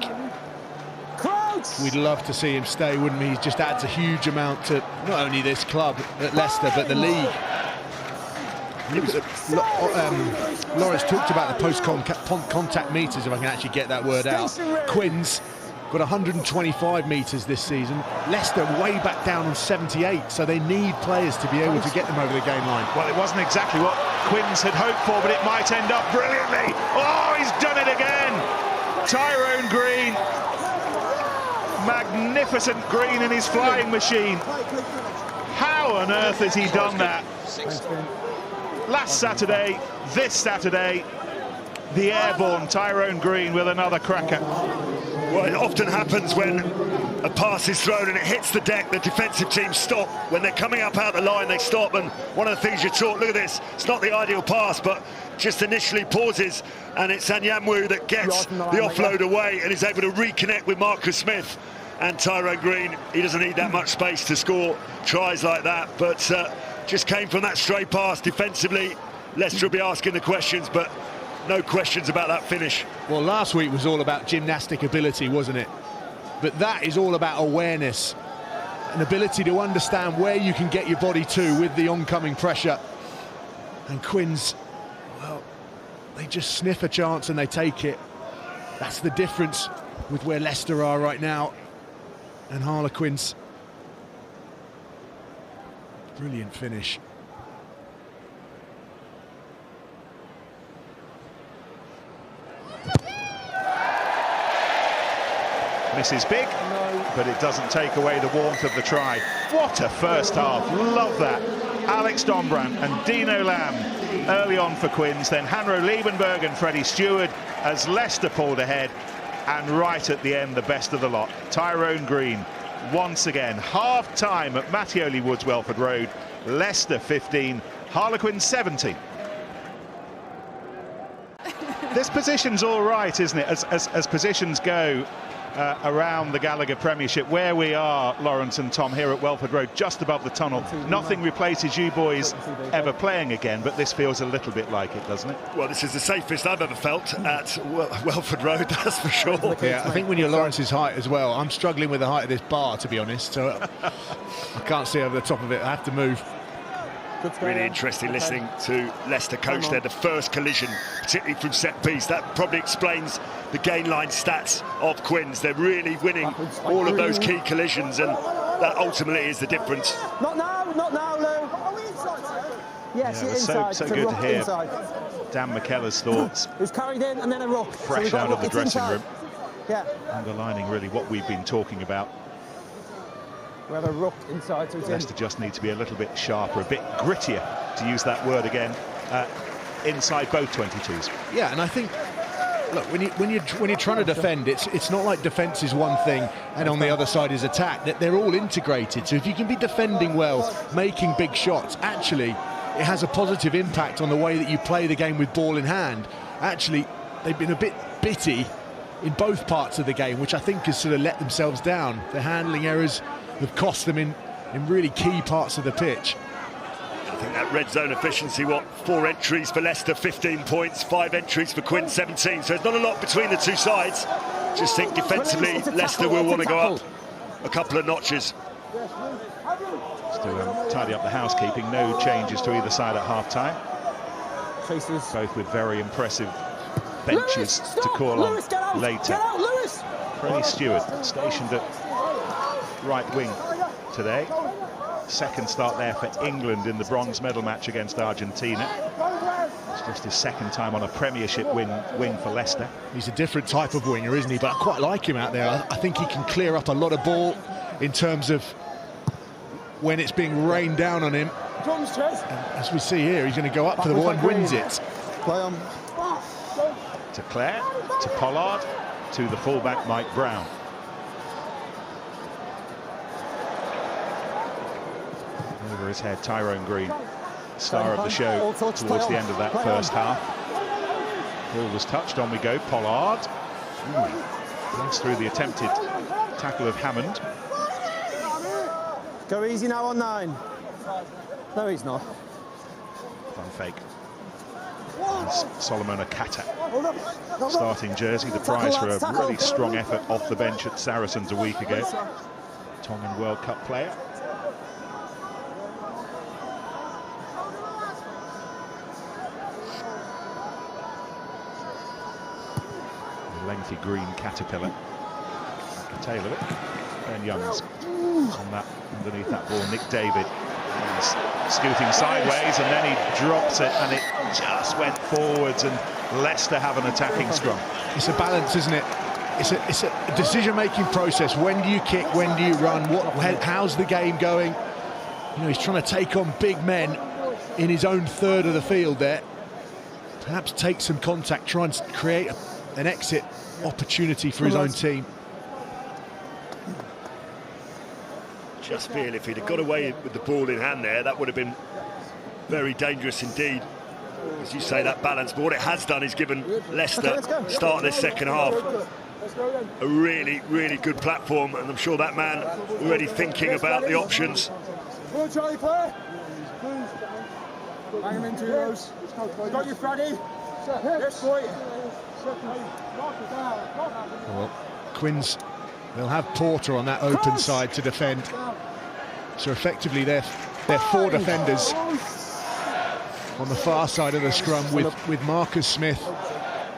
we'd love to see him stay, wouldn't we? He just adds a huge amount to not only this club at Leicester, but the league. Lawrence talked about the post-contact meters, if I can actually get that word out. Quins got 125 meters this season. Leicester way back down on 78, so they need players to be able to get them over the game line. Well, it wasn't exactly what Quins had hoped for, but it might end up brilliantly. Oh, he's done it again! Tyrone Green. Magnificent Green in his flying machine. How on earth has he done that? Last Saturday, this Saturday, the airborne Tyrone Green with another cracker. Well, it often happens when a pass is thrown and it hits the deck, the defensive team stop. When they're coming up out the line, they stop, and one of the things you're taught, look at this, it's not the ideal pass, but just initially pauses, and it's Anyamwu that gets the offload away and is able to reconnect with Marcus Smith. And Tyrone Green, he doesn't need that much space to score tries like that, but just came from that stray pass defensively. Leicester will be asking the questions, but no questions about that finish. Well, last week was all about gymnastic ability, wasn't it? But that is all about awareness, an ability to understand where you can get your body to with the oncoming pressure. And Quins, well, they just sniff a chance and they take it. That's the difference with where Leicester are right now. And Harlequins, brilliant finish. Misses big, but it doesn't take away the warmth of the try. What a first half, love that. Alex Dombrand and Dino Lamb early on for Quins, then Hanro Liebenberg and Freddie Stewart as Leicester pulled ahead, and right at the end, the best of the lot. Tyrone Green, once again, half-time at Mattioli Woods Welford Road. Leicester 15, Harlequins 17. This position's all right, isn't it? As positions go, around the Gallagher Premiership. Where we are, Lawrence and Tom, here at Welford Road, just above the tunnel. Nothing replaces you boys ever playing again, but this feels a little bit like it, doesn't it? Well, this is the safest I've ever felt at Welford Road, that's for sure. Yeah, I think when you're Lawrence's height as well, I'm struggling with the height of this bar, to be honest, so I can't see over the top of it. I have to move. Really interesting listening to Leicester coach there. The first collision, particularly from set piece, that probably explains the gain line stats of Quins. They're really winning all of those key collisions, and that ultimately is the difference. Not now, Lou. Yes, Yeah, it was so good to hear Dan McKellar's thoughts. It was carried in and then a rock. Fresh out of the dressing room. Yeah. Underlining really what we've been talking about. We have a rock inside, so it's Leicester just need to be a little bit sharper, a bit grittier, to use that word again, inside both 22s. Yeah, and I think, look, when you're trying to defend, it's not like defence is one thing and on the other side is attack. That they're all integrated. So if you can be defending well, making big shots, actually it has a positive impact on the way that you play the game with ball in hand. Actually, they've been a bit bitty in both parts of the game, which I think has sort of let themselves down. The handling errors have cost them in really key parts of the pitch. I think that red zone efficiency, 4 entries for Leicester, 15 points, 5 entries for Quinn, 17. So there's not a lot between the two sides. Just think defensively, Leicester will want to go up a couple of notches. Just to tidy up the housekeeping, no changes to either side at half-time. Both with very impressive benches to call on later. Freddie Stewart stationed at right wing today. Second start there for England in the bronze medal match against Argentina. It's just his second time on a Premiership wing for Leicester. He's a different type of winger, isn't he? But I quite like him out there. I think he can clear up a lot of ball in terms of when it's being rained down on him. And as we see here, he's going to go up for the ball and wins it. To Clare, to Pollard, to the fullback Mike Brown. Over his head, Tyrone Green, star of the show towards the end of that first half. Ball was touched, on we go, Pollard. Runs through the attempted tackle of Hammond. Go easy now on 9. No, he's not. Fun fake. Solomon Akata, starting jersey, the prize for a really strong effort off the bench at Saracens a week ago. Tongan World Cup player. Lengthy green caterpillar. The tail of it. Ben Youngs on that, underneath that ball. Nick David. He's scooting sideways and then he drops it and it just went forwards, and Leicester have an attacking scrum. It's a balance, isn't it? It's a decision-making process. When do you kick? When do you run? How's the game going? You know, he's trying to take on big men in his own third of the field there. Perhaps take some contact, try and create an exit opportunity for his own team. Just feel if he'd have got away with the ball in hand there, that would have been very dangerous indeed. As you say, that balance. But what it has done is given Leicester, start this second half, a really, really good platform. And I'm sure that man already thinking about the options. Come on, Charlie, play. Hang him into yours. Got you, Freddie. Yes, boy. Well, Quins, they'll have Porter on that open side to defend. So effectively they're 4 defenders on the far side of the scrum with Marcus Smith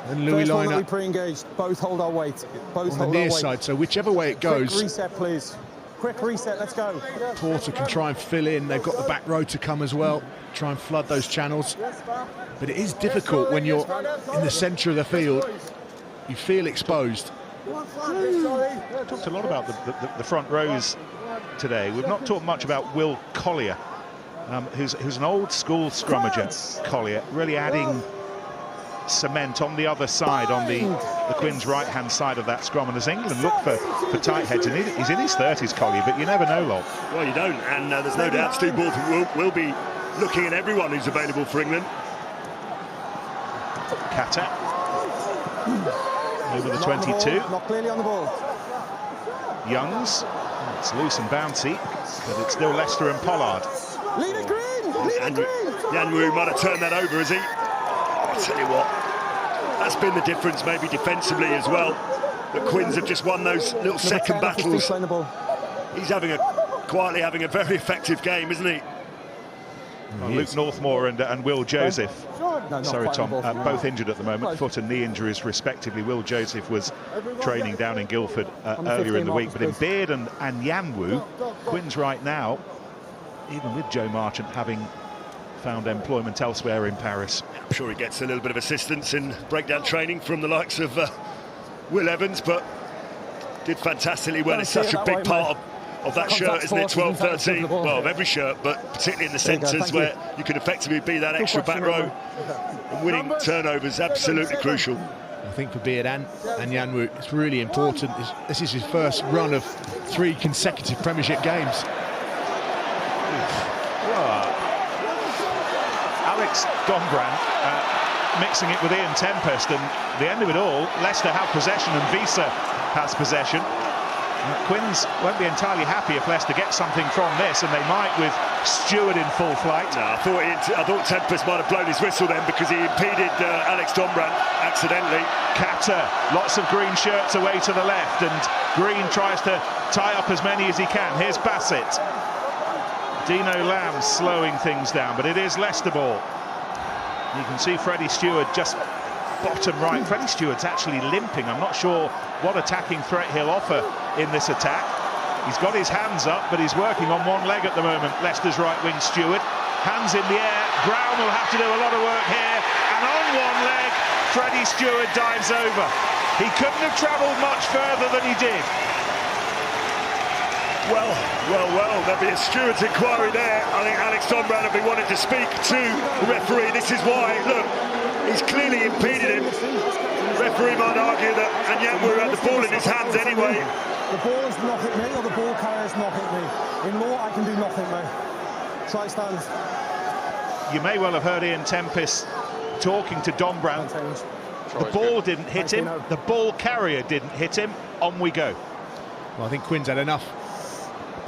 and Louis Liner pre-engaged. Both hold our weight. Both on the near side. So whichever way it goes. Quick reset, please. Quick reset, let's go. Porter can try and fill in. They've got the back row to come as well. Try and flood those channels. But it is difficult when you're in the centre of the field. You feel exposed. Talked a lot about the front rows today. We've not talked much about Will Collier, who's an old school scrummager. Collier really adding cement on the other side, on the Quins' right-hand side of that scrum. And as England look for tight heads, and he's in his 30s, Collier, but you never know, Lol. Well, you don't, and there's no doubt Steve Bolton will be looking at everyone who's available for England. Kata over the 22. Not clearly on the ball. Youngs. It's loose and bouncy, but it's still Leicester and Pollard. Lead it green! Lead it green! Yanwu might have turned that over, has he? I tell you what, that's been the difference maybe defensively as well. That Quins have just won those little second battles. He's quietly having a very effective game, isn't he? Luke Northmore and Will Joseph. Sorry, Tom, both injured at the moment, foot and knee injuries respectively. Will Joseph was training down in Guildford earlier in the week, but in Beard and Yanwu, Quins right now, even with Joe Marchant having found employment elsewhere in Paris. I'm sure he gets a little bit of assistance in breakdown training from the likes of Will Evans, but did fantastically well. It's such a big part of that shirt, isn't it? 12-13, well, of every shirt, but particularly in the centres where you can effectively be that extra back row. And winning turnovers, absolutely crucial. I think for Beard and Yanwu, it's really important. This is his first run of 3 consecutive Premiership games. Alex Dombrandt mixing it with Ian Tempest, and the end of it all, Leicester have possession and Visa has possession. Quins won't be entirely happy if Leicester get something from this, and they might with Stewart in full flight. No, I thought Tempest might have blown his whistle then because he impeded Alex Dombrandt accidentally. Catter, lots of green shirts away to the left, and Green tries to tie up as many as he can. Here's Bassett. Dino Lamb slowing things down, but it is Leicester ball. You can see Freddie Stewart just bottom right. Freddie Stewart's actually limping. I'm not sure what attacking threat he'll offer in this attack. He's got his hands up, but he's working on one leg at the moment. Leicester's right wing Stewart. Hands in the air. Brown will have to do a lot of work here. And on one leg, Freddie Stewart dives over. He couldn't have travelled much further than he did. Well, there'll be a Stewart's inquiry there. I think Alex Dombrandt will be wanting to speak to the referee. This is why, look, he's clearly impeded him. The referee might argue that Yanwu had the ball in his hands anyway. The ball has not hit me, or the ball carrier's not hit me. In law, I can do nothing, mate. Try stand. You may well have heard Ian Tempest talking to Dombrandt. The ball didn't hit him, the ball carrier didn't hit him. On we go. Well, I think Quins had enough,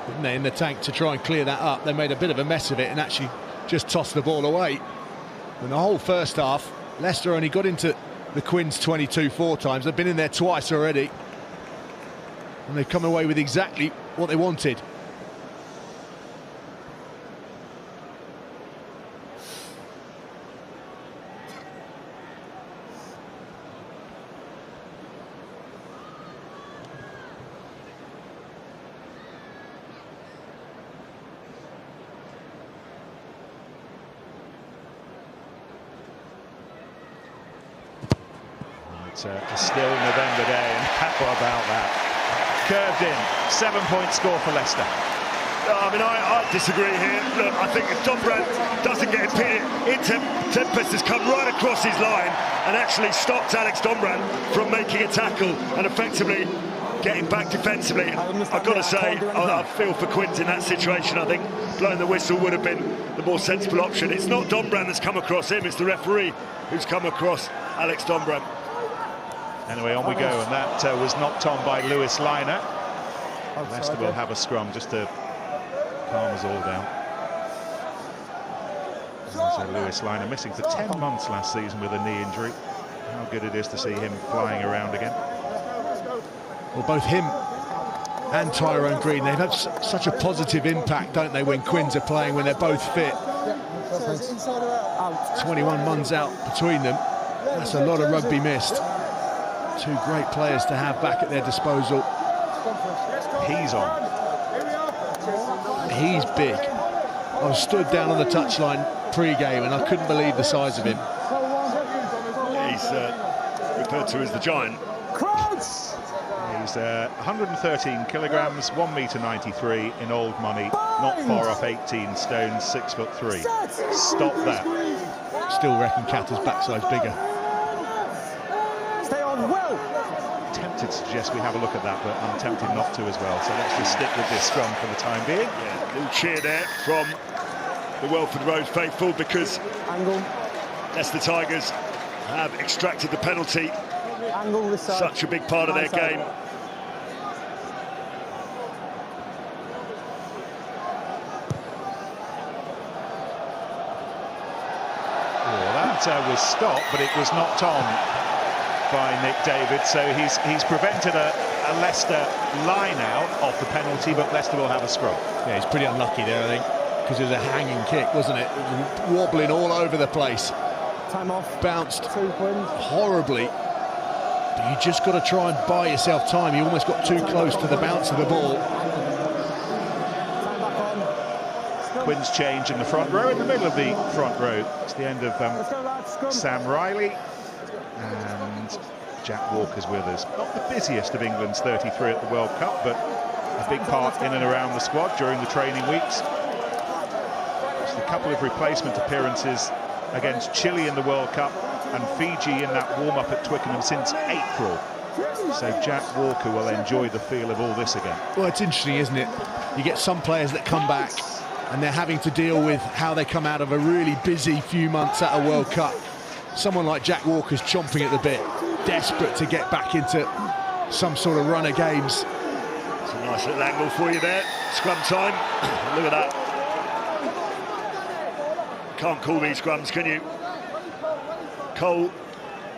didn't they, in the tank to try and clear that up. They made a bit of a mess of it and actually just tossed the ball away. And the whole first half, Leicester only got into the Quins 22 4 times. They've been in there twice already, and they've come away with exactly what they wanted. It's a still November day, and how about that? Curved in, 7-point score for Leicester. I mean, I disagree here. Look, I think if Dombrandt doesn't get impeded, Tempest has come right across his line and actually stopped Alex Dombrandt from making a tackle and effectively getting back defensively. I've got to say, I feel for Quins in that situation. I think blowing the whistle would have been the more sensible option. It's not Dombrandt that's come across him, it's the referee who's come across Alex Dombrandt. Anyway, on we go, and that was knocked on by Lewis Liner. Leicester will have a scrum just to calm us all down. So Lewis Liner missing for 10 months last season with a knee injury. How good it is to see him flying around again. Well, both him and Tyrone Green, they've had such a positive impact, don't they, when Quins are playing, when they're both fit. 21 months out between them. That's a lot of rugby missed. 2 great players to have back at their disposal. He's on. He's big. I was stood down on the touchline pre-game and I couldn't believe the size of him. He's referred to as the giant. He's 113 kilograms, 1.93 m in old money, not far off 18 stone, 6'3". Stop that. Still reckon Catter's backside's bigger. Stay on well. Tempted to suggest we have a look at that, but I'm tempted not to as well. So let's just stick with this scrum for the time being. Yeah, little cheer there from the Welford Road faithful because Leicester Tigers have extracted the penalty. Such a big part of their game. counter was stopped, but it was knocked on by Nick David, so he's prevented a Leicester line-out off the penalty, but Leicester will have a scrum. Yeah, he's pretty unlucky there, I think, because it was a hanging kick, wasn't it? It was wobbling all over the place. Time off. Bounced horribly. But you just got to try and buy yourself time. You almost got too close to the bounce of the ball. Quinn's change in the front row, in the middle of the front row. It's the end of Sam Riley, and Jack Walker's with us. Not the busiest of England's 33 at the World Cup, but a big part in and around the squad during the training weeks. Just a couple of replacement appearances against Chile in the World Cup and Fiji in that warm-up at Twickenham since April. So Jack Walker will enjoy the feel of all this again. Well, it's interesting, isn't it? You get some players that come back and they're having to deal with how they come out of a really busy few months at a World Cup. Someone like Jack Walker's chomping at the bit, desperate to get back into some sort of run of games. It's a nice little angle for you there. Scrum time. Look at that. Can't call these scrums, can you? Cole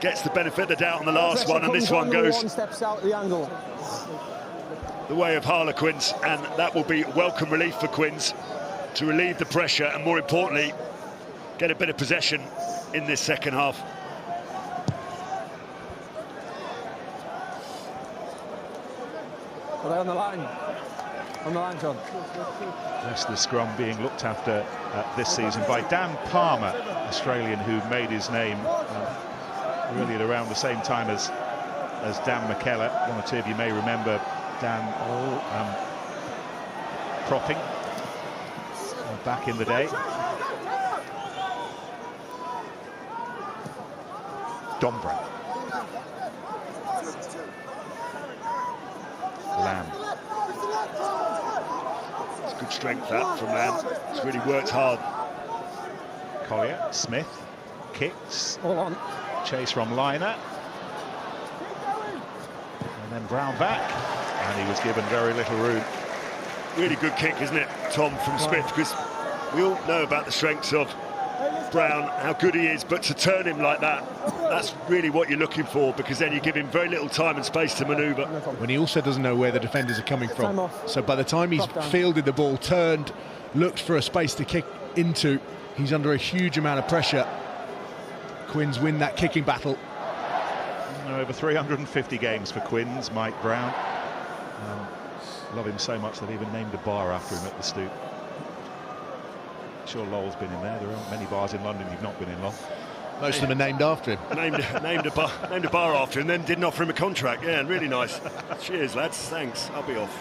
gets the benefit of the doubt on the last one, and this one goes the way of Harlequins, and that will be welcome relief for Quins to relieve the pressure and, more importantly, get a bit of possession in this second half. Are they on the line? On the line, John. Leicester scrum being looked after this season by Dan Palmer, Australian, who made his name really at around the same time as Dan McKellar. One or two of you may remember Dan propping back in the day. Dombrandt. Lamb. It's good strength that from Lamb. He's really worked hard. Collier, Smith, kicks. All on. Chase from Liner. And then Brown back. And he was given very little room. Really good kick, isn't it, Tom, from Smith? Because we all know about the strengths of Brown, how good he is, but to turn him like that, that's really what you're looking for, because then you give him very little time and space to manoeuvre. When he also doesn't know where the defenders are coming from. So by the time he's fielded the ball, turned, looked for a space to kick into, he's under a huge amount of pressure. Quins win that kicking battle. Over 350 games for Quins, Mike Brown. Love him so much that he even named a bar after him at the Stoop. Sure, Lowell's been in there. There aren't many bars in London you've not been in, Lowell. Most of them are named after him. named a bar after him, then didn't offer him a contract. Yeah, really nice. Cheers, lads. Thanks. I'll be off.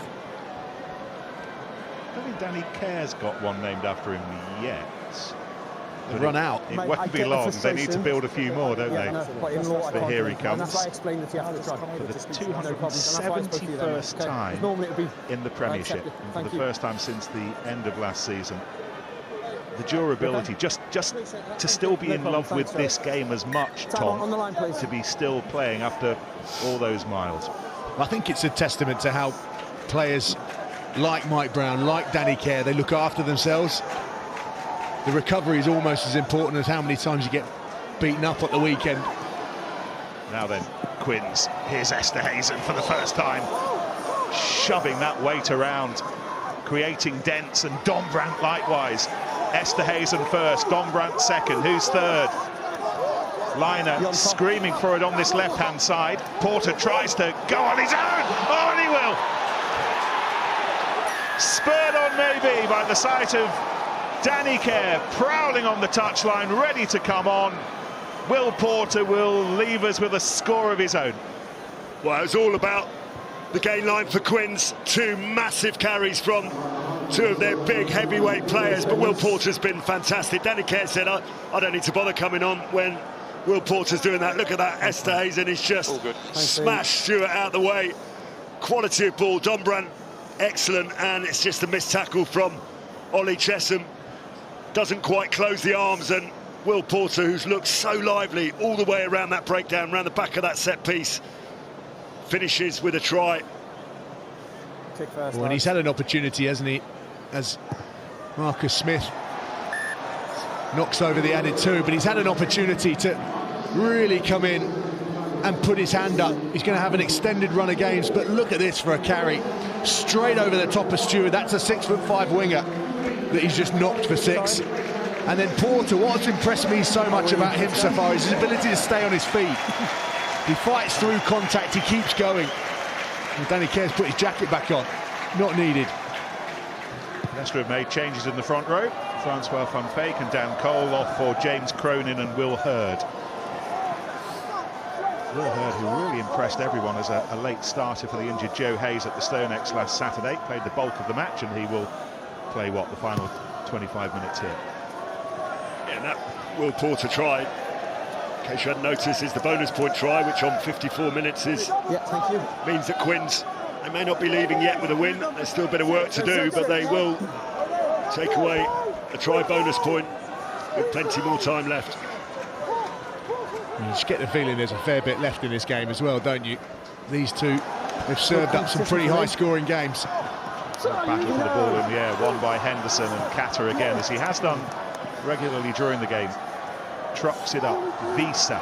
I don't think Danny Care's got one named after him yet. They've run out. It won't be long. They need to build a few more, don't they? But here he comes. For the 271st time in the Premiership, and for the first time since the end of last season. The durability, just to still be in love with this game as much, Tom, to be still playing after all those miles. I think it's a testament to how players like Mike Brown, like Danny Care, they look after themselves. The recovery is almost as important as how many times you get beaten up at the weekend. Now then, Quins, here's Esterhazen for the first time, shoving that weight around, creating dents, and Dombrandt likewise. Esterhazen first, Dombrandt second. Who's third? Liner screaming for it on this left-hand side. Porter tries to go on his own. Oh, and he will. Spurred on maybe by the sight of Danny Care prowling on the touchline, ready to come on. Will Porter will leave us with a score of his own. Well, it's all about the gain line for Quins. Two massive carries from two of their big heavyweight players, but Will Porter's been fantastic. Danny Care said, I don't need to bother coming on when Will Porter's doing that. Look at that, Esterhazen is just smashed Stewart out of the way. Quality of ball, Dombrandt, excellent, and it's just a missed tackle from Ollie Chesham. Doesn't quite close the arms, and Will Porter, who's looked so lively all the way around that breakdown, around the back of that set piece, finishes with a try. Well, and he's had an opportunity, hasn't he, as Marcus Smith knocks over the added 2, but he's had an opportunity to really come in and put his hand up. He's going to have an extended run of games, but look at this for a carry. Straight over the top of Stewart. That's a 6'5" winger that he's just knocked for 6. And then Porter, what's impressed me so much about him so far is his ability to stay on his feet. He fights through contact, he keeps going. And Danny Kerr's put his jacket back on. Not needed. Leicester have made changes in the front row. Francois van Feyck and Dan Cole off for James Cronin and Will Hurd. Will Hurd, who really impressed everyone as a late starter for the injured Joe Hayes at the Stonex last Saturday, played the bulk of the match, and he will play, the final 25 minutes here. Yeah, that Will Porter try, in case you hadn't noticed, is the bonus point try, which on 54 minutes means that Quins, they may not be leaving yet with a win. There's still a bit of work to do, but they will take away a try bonus point with plenty more time left. You just get the feeling there's a fair bit left in this game as well, don't you? These two, they've served up some pretty high-scoring games. Battle for the ball in the air, won by Henderson, and Catter again, as he has done regularly during the game, trucks it up. Visa.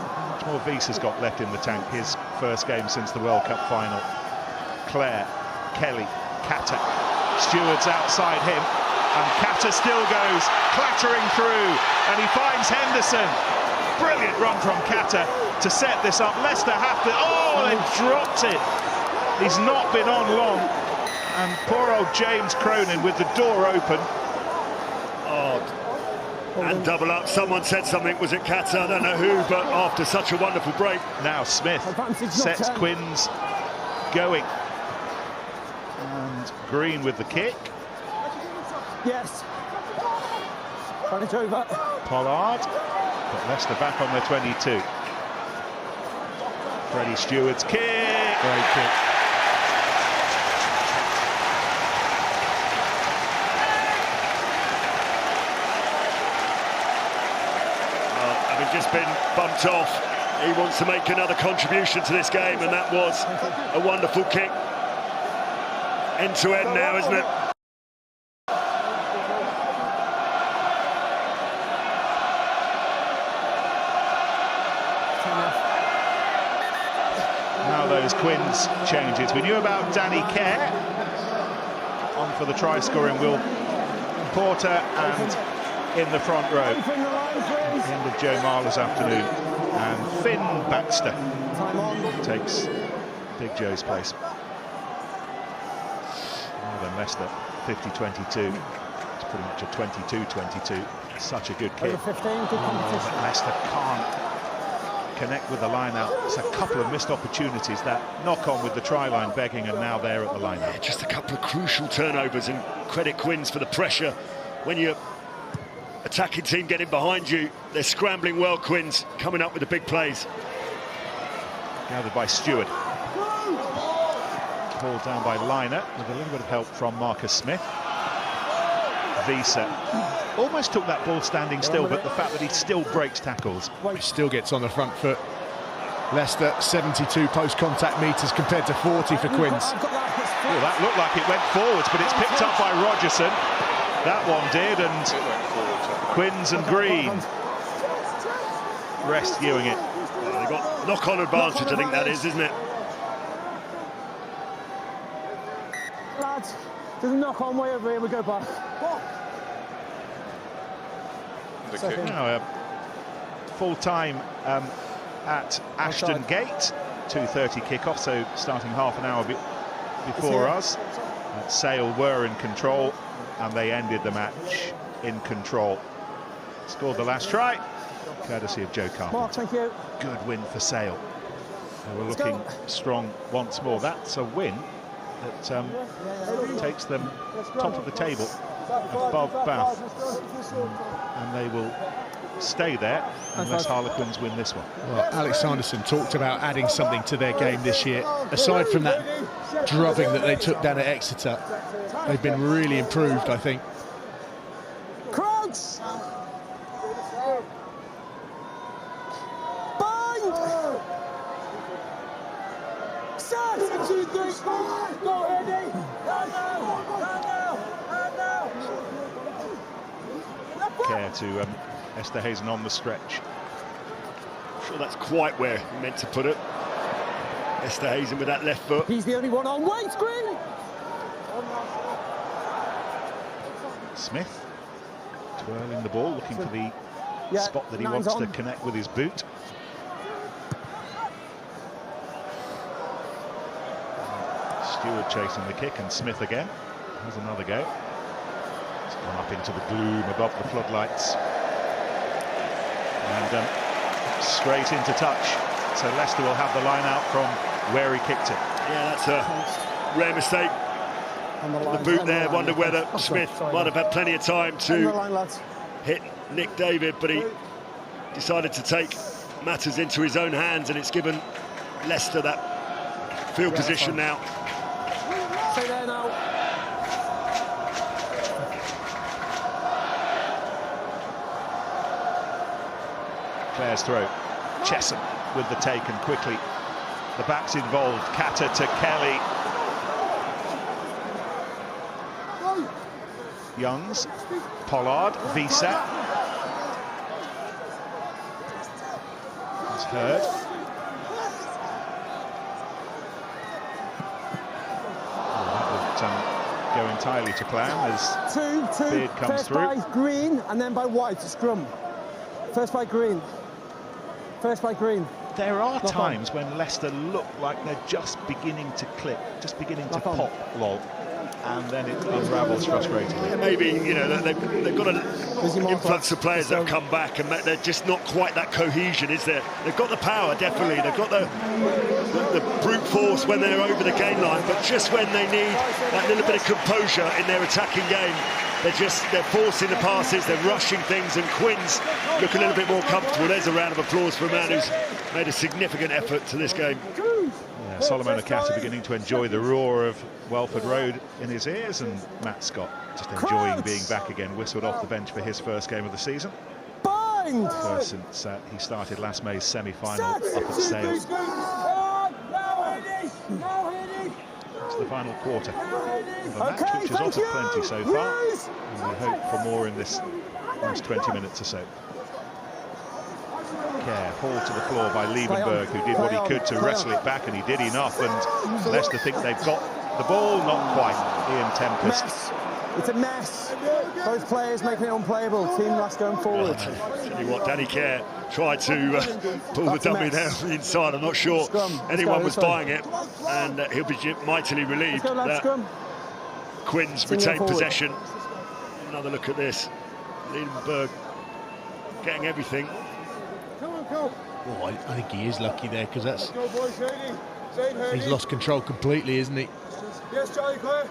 How much more Visa's got left in the tank? His first game since the World Cup final. Clare, Kelly, Catter. Stewart's outside him, and Catter still goes clattering through, and he finds Henderson. Brilliant run from Catter to set this up. Leicester have to... Oh, they've dropped it. He's not been on long, and poor old James Cronin with the door open. And double up. Someone said something, was it Catter? I don't know who, but after such a wonderful break. Now Smith sets Quins going. And Green with the kick. Yes. Run it over. Pollard. But Leicester back on their 22. Freddie Stewart's kick. Great kick. Just been bumped off. He wants to make another contribution to this game, and that was a wonderful kick. End to end now, isn't it? Now those Quins changes. We knew about Danny Kerr on for the try scoring Will Porter, and in the front row, end of Joe Marler's afternoon, and Finn Baxter takes Big Joe's place. Well then, Leicester 50-22. It's pretty much a 22-22. Such a good kick. But Leicester can't connect with the line out. It's a couple of missed opportunities. That knock on with the try line begging, and now they're at the line out. Yeah, just a couple of crucial turnovers, and credit Quins for the pressure. When you're attacking team getting behind you, they're scrambling well. Quins coming up with the big plays. Gathered by Stewart. Pulled down by Liner with a little bit of help from Marcus Smith. Visa almost took that ball standing still, but the fact that he still breaks tackles. He still gets on the front foot. Leicester 72 post-contact metres compared to 40 for Quins. Oh, that looked like it went forwards, but it's picked up by Rogerson. That one did, and Quins and Green rescuing it. Well, they've got knock-on advantage, I think that is, isn't it? Lads, there's a knock-on way over here, we go back. Now, full time at Ashton Gate, 2:30 kickoff, so starting half an hour before us. Sale were in control, and they ended the match in control. Scored the last try, courtesy of Joe Carpenter. Mark, thank you. Good win for Sale. They were looking strong once more. That's a win that takes them top of the table, above Bath, and they will stay there unless Harlequins win this one. Well, Alex Sanderson talked about adding something to their game this year. Aside from that drubbing that they took down at Exeter, they've been really improved, I think. Crouch! Bang! Set! 1, 2, 3, go, Eddie! Run now! Run now! Run now! care to Esterhuizen on the stretch. I'm sure that's quite where he meant to put it. Esterhuizen with that left foot. He's the only one on white screen. Smith twirling the ball, looking for the spot that he wants to connect with his boot. Stewart chasing the kick, and Smith again. There's another go. It's gone up into the gloom above the floodlights. And straight into touch. So Leicester will have the line out from where he kicked it. Yeah, that's a rare mistake. The boot there, wonder whether Smith might have had plenty of time to hit Nick David, but he decided to take matters into his own hands, and it's given Leicester that field position now. Stay there now. Clare's throw. Chesham with the take, and quickly the back's involved. Kata to Kelly. Youngs, Pollard, Visa. It's Hurd. That would go entirely to plan as Beard comes First through. by Green and then by White, scrum. First by Green. First by Green. There are times when Leicester look like they're just beginning to click, just beginning to pop, lol. And then it unravels frustratingly. Yeah, maybe, you know, they've got an influx of players that have come back, and they're just not quite that cohesion, is there? They've got the power, definitely. They've got the brute force when they're over the game line, but just when they need that little bit of composure in their attacking game, they're forcing the passes, they're rushing things, and Quinn's look a little bit more comfortable. There's a round of applause for a man who's made a significant effort to this game. Yeah, Solomon Akata beginning to enjoy the roar of Welford Road in his ears, and Matt Scott just enjoying being back again, whistled off the bench for his first game of the season. First since he started last May's semi-final up at Sale. It's the final quarter of a match which has offered plenty so far, and we hope for more in this last 20 minutes or so. Care, hauled to the floor by Liebenberg, who did what he could to wrestle it back, and he did enough, and Leicester think they've got the ball, not quite. Ian Tempest. It's a mess. Both players making it unplayable. Team last going forward. Tell you what, Danny Care tried to pull the dummy there on the inside. I'm not sure anyone was buying it, and he'll be mightily relieved that Quinn's retained possession. Another look at this. Liebenberg getting everything. Oh, I think he is lucky there, because that's he's lost control completely, isn't he? Yes, Charlie, clear.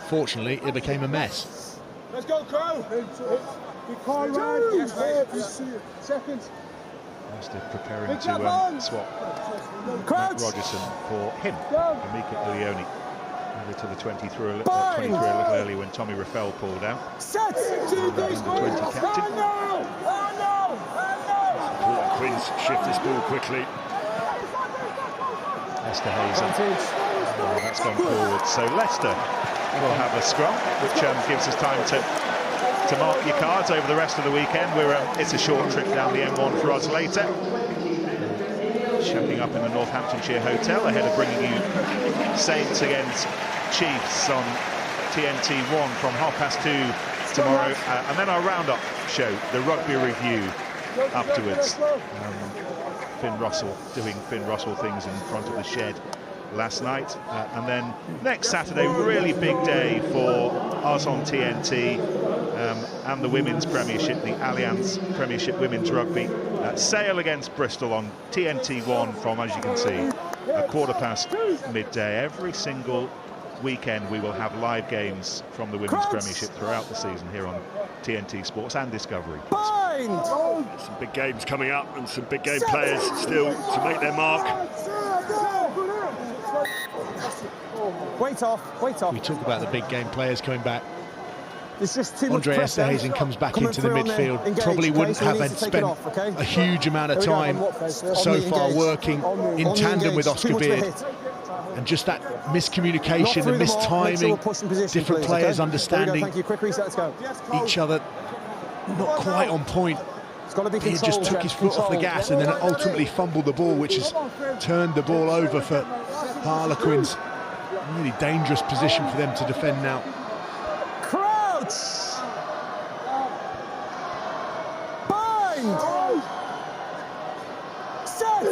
Fortunately, it became a mess. Let's go, Crow. Be calm, man. Yes, mate. Seconds. Leicester preparing to swap Matt Rogerson for him, Mika Ilioni. Over to the 23 a little earlier when Tommy Raffel pulled out. The 20 captain. Quinn's shift this ball quickly. Esterhuizen. That's gone forward. So Leicester will have a scrum, which gives us time to mark your cards over the rest of the weekend. It's a short trip down the M1 for us later. Checking up in the Northamptonshire Hotel ahead of bringing you Saints against Chiefs on TNT1 from 2:30 tomorrow, and then our roundup show, the rugby review afterwards. Finn Russell doing Finn Russell things in front of the shed last night, and then next Saturday, really big day for us on TNT and the Women's Premiership, the Allianz Premiership Women's Rugby. Sale against Bristol on TNT1 from, as you can see, midday. Every single weekend we will have live games from the Women's Premiership throughout the season here on TNT Sports and Discovery. Some big games coming up, and some big game players still to make their mark. Wait off. We talk about the big game players coming back. There's just too Andre much Esterhuizen comes back into the midfield. Probably wouldn't have spent a huge amount of time so far working in tandem with Oscar Beard. And just that miscommunication and mistiming, different players understanding each other not quite on point. It's got to be He control, just took his foot off the gas and then ultimately fumbled the ball, which has turned the ball over for Harlequins. Really dangerous position for them to defend now. Crouch! Bind! Set!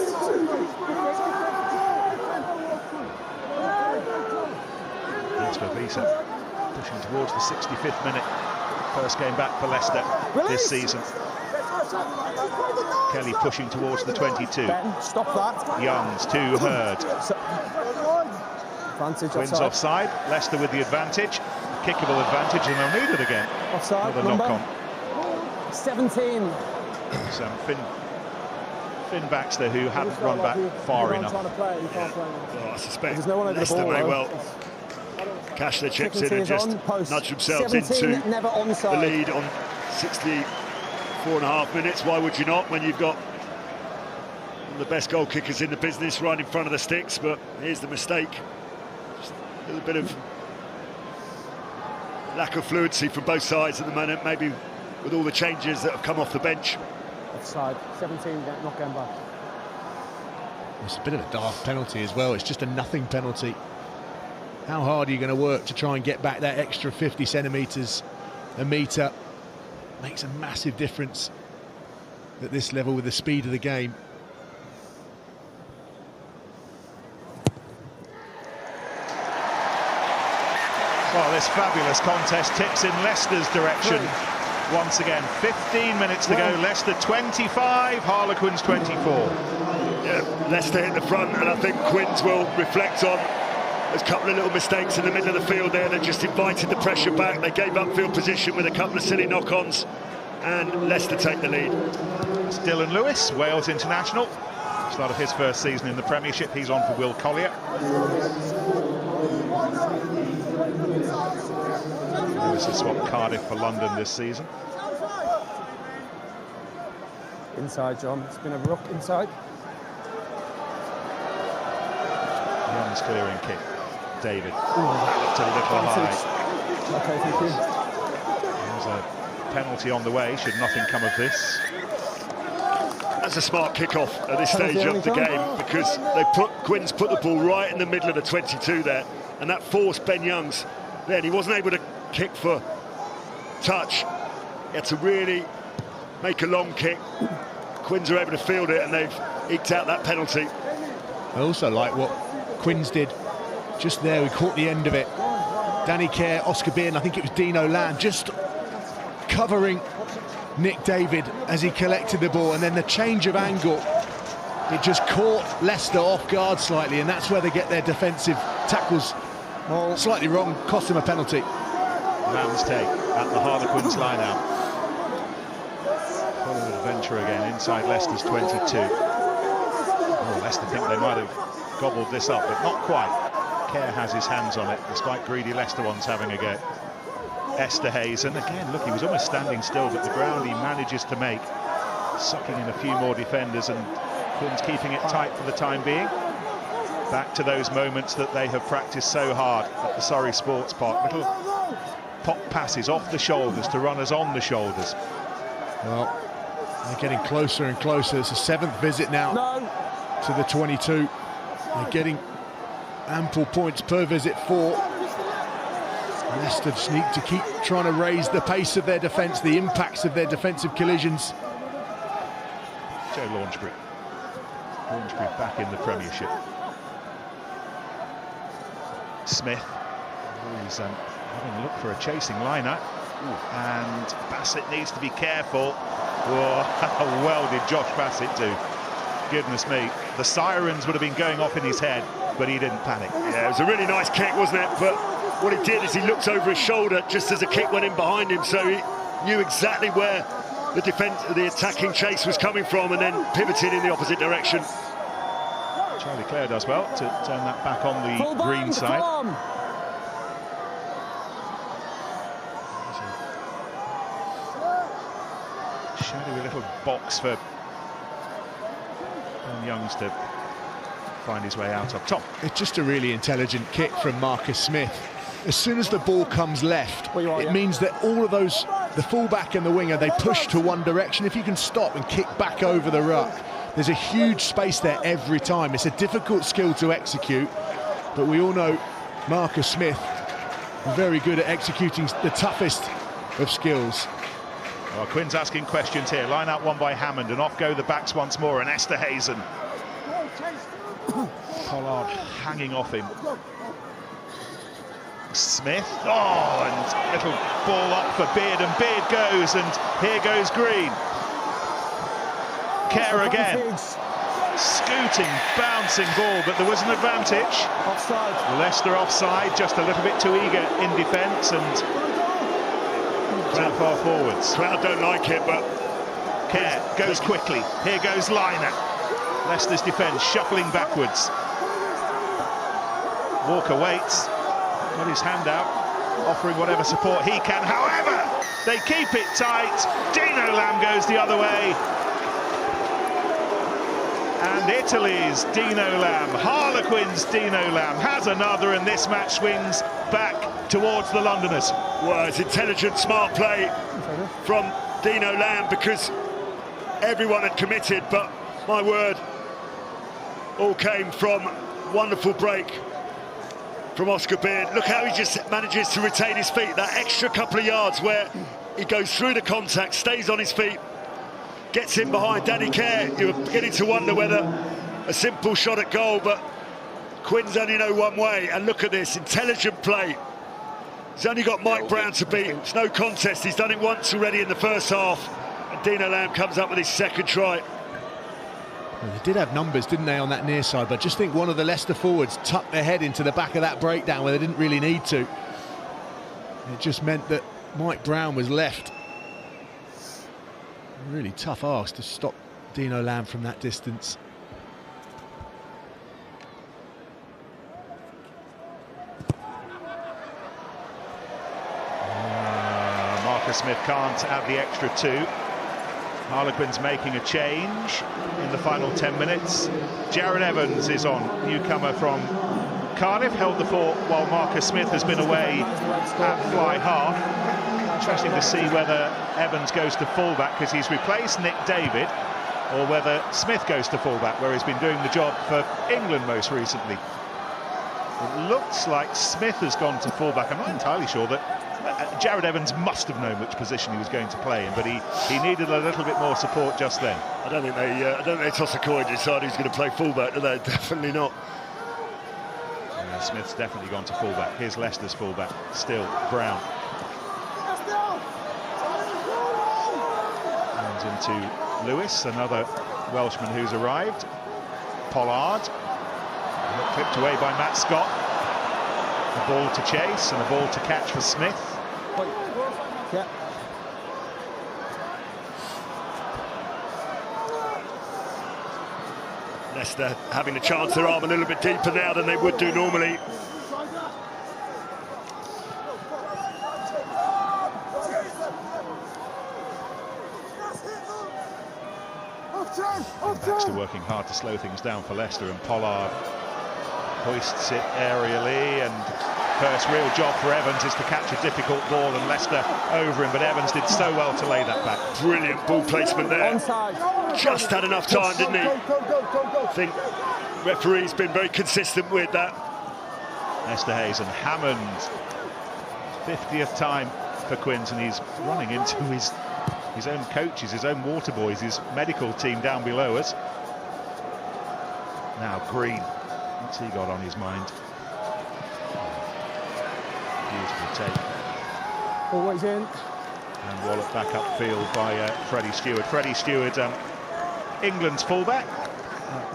That's for Visa, pushing towards the 65th minute. First game back for Leicester this season. Kelly pushing towards the 22. Ben, stop that. Youngs to Hurd. Advantage Wins offside. Leicester with the advantage. Kickable advantage, and they'll need it again. Offside, Another knock-on. 17. Some Finn Baxter, who hadn't run back far enough. Well, I suspect There's no one over the Leicester ball, may though. well cash their chips in and just nudge themselves 17, into never the onside. lead on 64.5 minutes. Why would you not, when you've got one of the best goal kickers in the business right in front of the sticks? But here's the mistake. Just a little bit of lack of fluency from both sides at the moment, maybe with all the changes that have come off the bench. Offside, 17, not going back. It's a bit of a daft penalty as well. It's just a nothing penalty. How hard are you going to work to try and get back that extra 50 centimetres a metre? Makes a massive difference at this level with the speed of the game. Well, this fabulous contest tips in Leicester's direction. Once again, 15 minutes to go. Leicester 25, Harlequins 24. Yeah, Leicester hit the front, and I think Quins will reflect on a couple of little mistakes in the middle of the field there that just invited the pressure back. They gave up field position with a couple of silly knock-ons, and Leicester take the lead. It's Dylan Lewis, Wales international. Start of his first season in the Premiership. He's on for Will Collier. Lewis has swapped Cardiff for London this season. Inside, John. It's been a rook inside. Young's clearing kick. David. That looked a little high. Okay, thank you. There's a penalty on the way, should nothing come of this. That's a smart kick-off at this stage of the game, because Quins put the ball right in the middle of the 22 there, and that forced Ben Youngs there. He wasn't able to kick for touch. He had to really make a long kick. Quins are able to field it, and they've eked out that penalty. I also like what Quins did just there. We caught the end of it. Danny Kerr, Oscar Bean, I think it was Dino Lamb, just covering Nick David as he collected the ball, and then the change of angle, it just caught Leicester off guard slightly, and that's where they get their defensive tackles slightly wrong, cost them a penalty. Lamb's take at the Harlequins line out. What an adventure again inside Leicester's 22. Oh, Leicester think they might have gobbled this up, but not quite. Kerr has his hands on it, despite greedy Leicester ones having a go. Esterhazen, again, look, he was almost standing still, but the ground he manages to make, sucking in a few more defenders, and Quins keeping it tight for the time being. Back to those moments that they have practiced so hard at the Surrey Sports Park. Little pop passes off the shoulders to runners on the shoulders. Well, they're getting closer and closer. It's the 7th visit now to the 22. They're getting ample points per visit for. Leicester just need to keep trying to raise the pace of their defence, the impacts of their defensive collisions. Joe Launchbury. Launchbury back in the Premiership. Smith, he's having a look for a chasing liner. And Bassett needs to be careful. Whoa, how well did Josh Bassett do? Goodness me, the sirens would have been going off in his head, but he didn't panic. Yeah, it was a really nice kick, wasn't it? But what he did is he looked over his shoulder just as the kick went in behind him, so he knew exactly where the attacking chase was coming from, and then pivoted in the opposite direction. Charlie Clare does well to turn that back on the green side. Shadowy little box for Youngs to find his way out up top. It's just a really intelligent kick from Marcus Smith. As soon as the ball comes left, it means that all of those the fullback and the winger, they push to one direction. If you can stop and kick back over the ruck, there's a huge space there every time. It's a difficult skill to execute, but we all know Marcus Smith is very good at executing the toughest of skills. Well, Quinn's asking questions here. Line out one by Hammond, and off go the backs once more, and Esterhazen. Pollard hanging off him. Smith, and little ball up for Beard, and Beard goes, and here goes Green. Kerr again. Scooting, bouncing ball, but there was an advantage. Offside. Leicester offside, just a little bit too eager in defence and too far forwards. Crowd don't like it, but Kerr goes quickly. Here goes Liner. Leicester's defence shuffling backwards. Walker waits, got his hand out, offering whatever support he can. However, they keep it tight. Dino Lamb goes the other way. And Italy's Dino Lamb, Harlequins Dino Lamb, has another, and this match swings back towards the Londoners. well, it's intelligent, smart play from Dino Lamb, because everyone had committed, but my word, all came from wonderful break from Oscar Beard. Look how he just manages to retain his feet, that extra couple of yards where he goes through the contact, stays on his feet, gets in behind Danny Kerr. You're beginning to wonder whether a simple shot at goal, but Quinn's only know one way, and look at this, intelligent play. He's only got Mike Brown to beat. It's no contest. He's done it once already in the first half, and Dino Lamb comes up with his second try. Well, they did have numbers, didn't they, on that near side, but I just think one of the Leicester forwards tucked their head into the back of that breakdown where they didn't really need to. It just meant that Mike Brown was left. Really tough ask to stop Dino Lamb from that distance. Marcus Smith can't add the extra two. Harlequins making a change in the final 10 minutes. Jared Evans is on, newcomer from Cardiff, held the fort while Marcus Smith has been away at fly half. Interesting to see whether Evans goes to fullback because he's replaced Nick David, or whether Smith goes to fullback, where he's been doing the job for England most recently. It looks like Smith has gone to fullback. I'm not entirely sure that Jared Evans must have known which position he was going to play in, but he needed a little bit more support just then. I don't think they toss a coin to decide who's going to play fullback, do they? Definitely not. Smith's definitely gone to fullback. Here's Leicester's fullback, still Brown. And into Lewis, another Welshman who's arrived. Pollard, clipped away by Matt Scott. A ball to chase and a ball to catch for Smith. Yeah. Leicester having to chance their arm a little bit deeper now than they would do normally. Baxter working hard to slow things down for Leicester, and Pollard hoists it aerially, and first real job for Evans is to catch a difficult ball, and Leicester over him, but Evans did so well to lay that back. Brilliant ball placement there. Just had enough time, didn't he? I think referee's been very consistent with that. Esterhazen, Hammond, 50th time for Quins, and he's running into his own coaches, his own water boys, his medical team down below us. Now Green, what's he got on his mind? Beautiful take. Always in. And Wallop back upfield by Freddie Stewart. Freddie Stewart, England's fullback.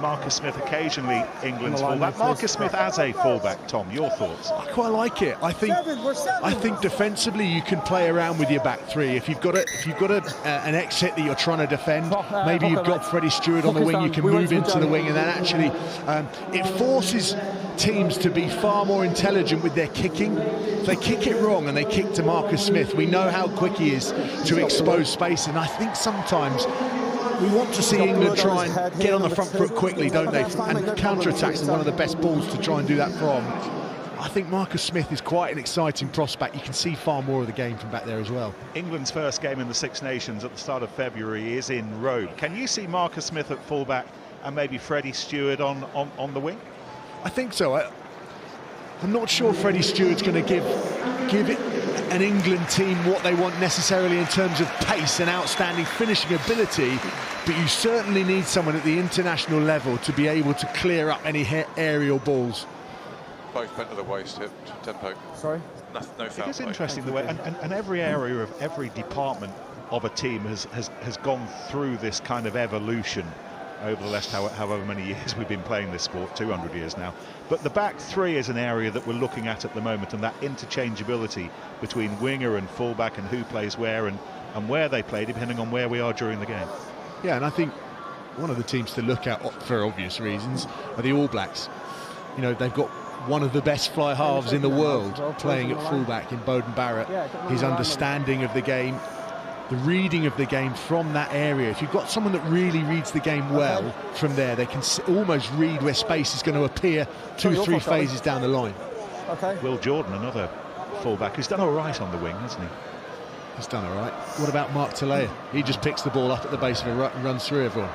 Marcus Smith occasionally England's fullback. Marcus Smith as a fullback, Tom, your thoughts? I quite like it. I think defensively you can play around with your back three. If you've got an exit that you're trying to defend, maybe you've got Freddie Stewart on the wing, you can move into the wing, and then actually it forces teams to be far more intelligent with their kicking. If they kick it wrong and they kick to Marcus Smith, we know how quick he is to expose space, and I think sometimes we want to see England try and get on the front foot quickly, don't they? And counter-attacks are one of the best balls to try and do that from. I think Marcus Smith is quite an exciting prospect. You can see far more of the game from back there as well. England's first game in the Six Nations at the start of February is in Rome. Can you see Marcus Smith at fullback and maybe Freddie Stewart on the wing? I think so. I'm not sure Freddie Stewart's going to give it an England team what they want necessarily in terms of pace and outstanding finishing ability, but you certainly need someone at the international level to be able to clear up any aerial balls. Both bent to the waist, hip tempo. Sorry? No foul. It is play. interesting the way, and every area of every department of a team has gone through this kind of evolution over the last however many years we've been playing this sport, 200 years now. But the back three is an area that we're looking at the moment, and that interchangeability between winger and fullback and who plays where and where they play, depending on where we are during the game. Yeah, and I think one of the teams to look at, for obvious reasons, are the All Blacks. You know, they've got one of the best fly halves in the world playing at fullback in Beauden Barrett. His understanding of the game, the reading of the game from that area. If you've got someone that really reads the game well from there, they can almost read where space is going to appear 2-3 phases down the line. Will Jordan, another fullback, who's done all right on the wing, hasn't he? He's done all right. What about Mark Talea? He just picks the ball up at the base of a rut and runs through everyone.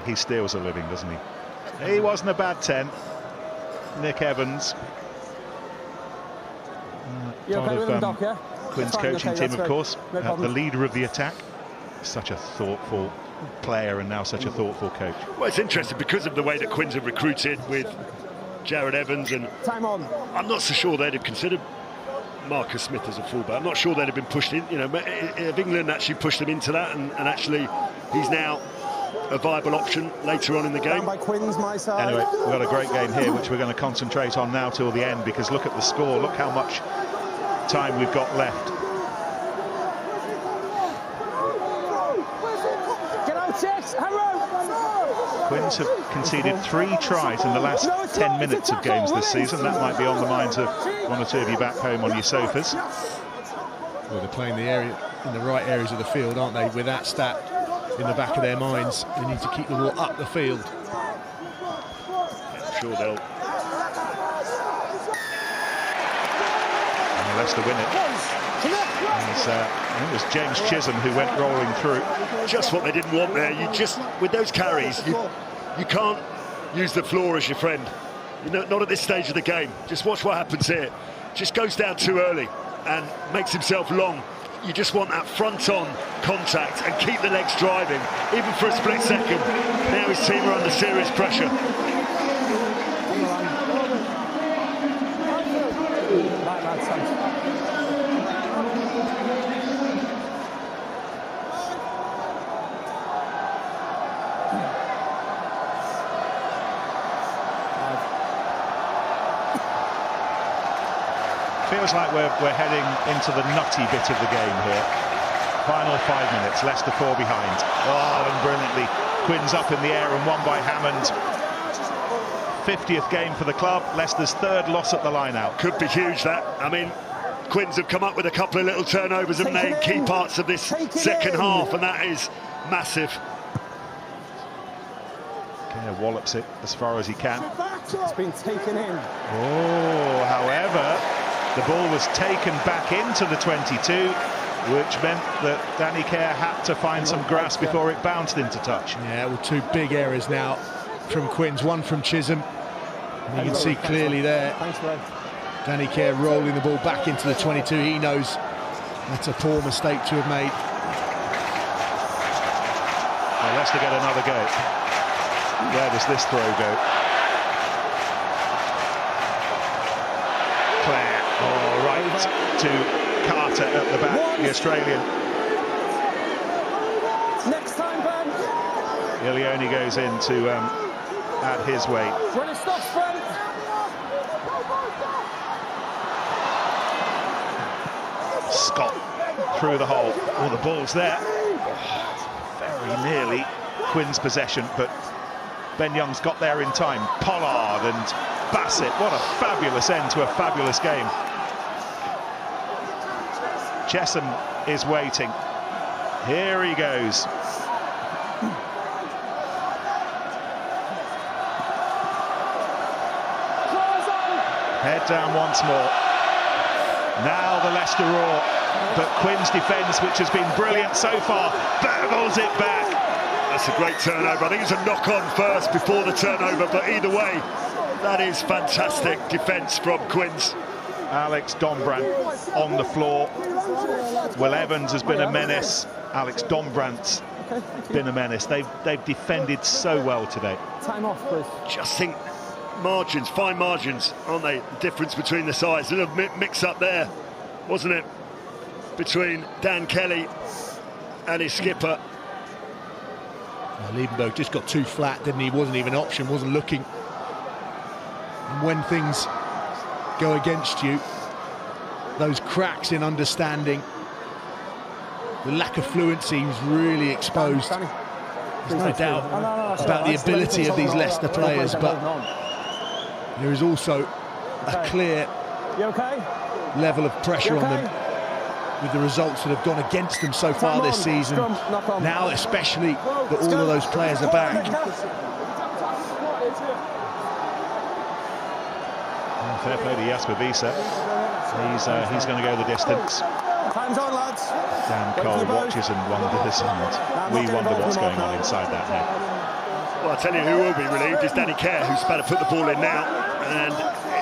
He steals a living, doesn't he? He wasn't a bad 10. Nick Evans. Part of Quinn's coaching team, of course. The leader of the attack. Such a thoughtful player and now such a thoughtful coach. Well, it's interesting because of the way that Quinn's have recruited with Jared Evans, and I'm not so sure they'd have considered Marcus Smith as a fullback. I'm not sure they'd have been pushed in. You know, if England actually pushed them into that, and actually he's now a viable option later on in the game. Anyway, we've got a great game here, which we're going to concentrate on now till the end, because look at the score. Look how much time we've got left. Quins have conceded 3 tries in the last 10 minutes of games this season. That might be on the minds of one or two of you back home on your sofas. Well, they're playing the area in the right areas of the field, aren't they? With that stat in the back of their minds, they need to keep the ball up the field. I'm sure they'll. And Leicester win it. It was James Chisholm who went rolling through. Just what they didn't want there. You just, with those carries, you can't use the floor as your friend. You know, not at this stage of the game. Just watch what happens here. Just goes down too early and makes himself long. You just want that front-on contact and keep the legs driving, even for a split second. Now his team are under serious pressure. Feels like we're heading into the nutty bit of the game here. Final 5 minutes, Leicester 4 behind. Oh, and brilliantly, Quinn's up in the air and won by Hammond. 50th game for the club, Leicester's 3rd loss at the line-out. Could be huge, that. I mean, Quinn's have come up with a couple of little turnovers and made key parts of this second half, and that is massive. Okay, wallops it as far as he can. It's been taken in. Oh, however, the ball was taken back into the 22, which meant that Danny Kerr had to find some grass before it bounced into touch. Yeah, well, 2 big errors now from Quins, one from Chisholm. And you can see clearly there, Danny Kerr rolling the ball back into the 22. He knows that's a poor mistake to have made. Well, Leicester get another go. Where does this throw go? Clare, all right, to Carter at the back, the Australian. Next time, Ben. Ilioni goes in to add his weight. When it stops, Ben. Scott through the hole. Oh, the ball's there. Oh, very nearly Quinn's possession, but Ben Young's got there in time. Pollard and Bassett. What a fabulous end to a fabulous game. Chesson is waiting. Here he goes. Head down once more. Now the Leicester roar, but Quinn's defence, which has been brilliant so far, burgles it back. That's a great turnover. I think it's a knock-on first before the turnover, but either way, that is fantastic defence from Quins. Alex Dombrant on the floor. Will Evans has been a menace. Alex Dombrant's been a menace. They've defended so well today. Time off, please. Just think margins, fine margins, aren't they? The difference between the sides. A little mix-up there, wasn't it? Between Dan Kelly and his skipper. Liebenberg just got too flat, didn't he? Wasn't even an option, wasn't looking. And when things go against you, those cracks in understanding, the lack of fluency was really exposed. There's no doubt about the ability of these Leicester players, but there is also a clear level of pressure on them with the results that have gone against them so far this season. Now especially that all of those players are back. Fair play to Jasper Wiese. He's going to go the distance. Time's on, lads. Dan Cole watches and wonders, and we wonder what's going on inside that net. Well, I'll tell you who will be relieved is Danny Kerr, who's about to put the ball in now, and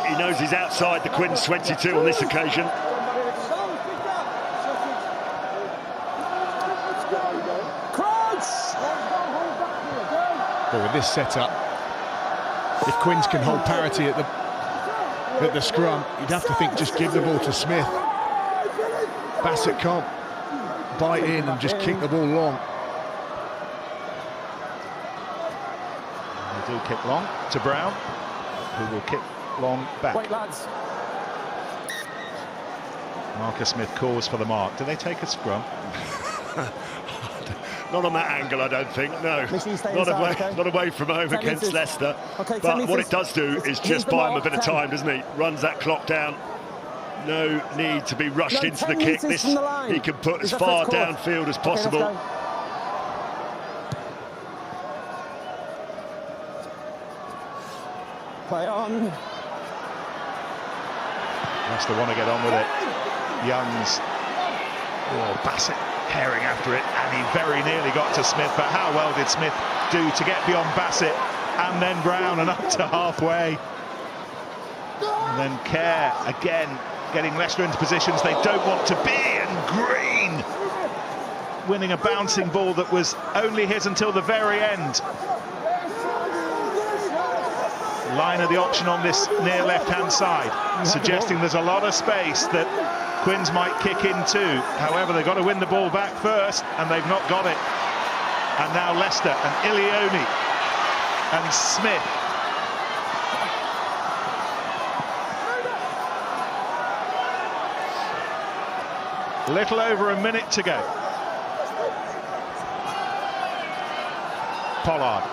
he knows he's outside the Quins 22 on this occasion. But with this setup, if Quins can hold parity at the scrum, you'd have to think just give the ball to Smith. Bassett can't bite in and just kick the ball long. They do kick long to Brown, who will kick long back. Wait, lads. Marcus Smith calls for the mark. Do they take a scrum? Not on that angle, I don't think, no. Not away from home against Leicester. But what it does do is just buy him a bit of time, doesn't he? Runs that clock down. No need to be rushed into the kick. This he can put as far downfield as possible. Play on. Leicester want to get on with it. Young's, Bassett tearing after it, and he very nearly got to Smith, but how well did Smith do to get beyond Bassett and then Brown and up to halfway? And then Kerr again getting Leicester into positions they don't want to be, and Green winning a bouncing ball that was only his until the very end. Line of the option on this near left-hand side, suggesting there's a lot of space that Quins might kick into. However, they've got to win the ball back first, and they've not got it. And now Leicester and Ilioni and Smith. Little over a minute to go. Pollard.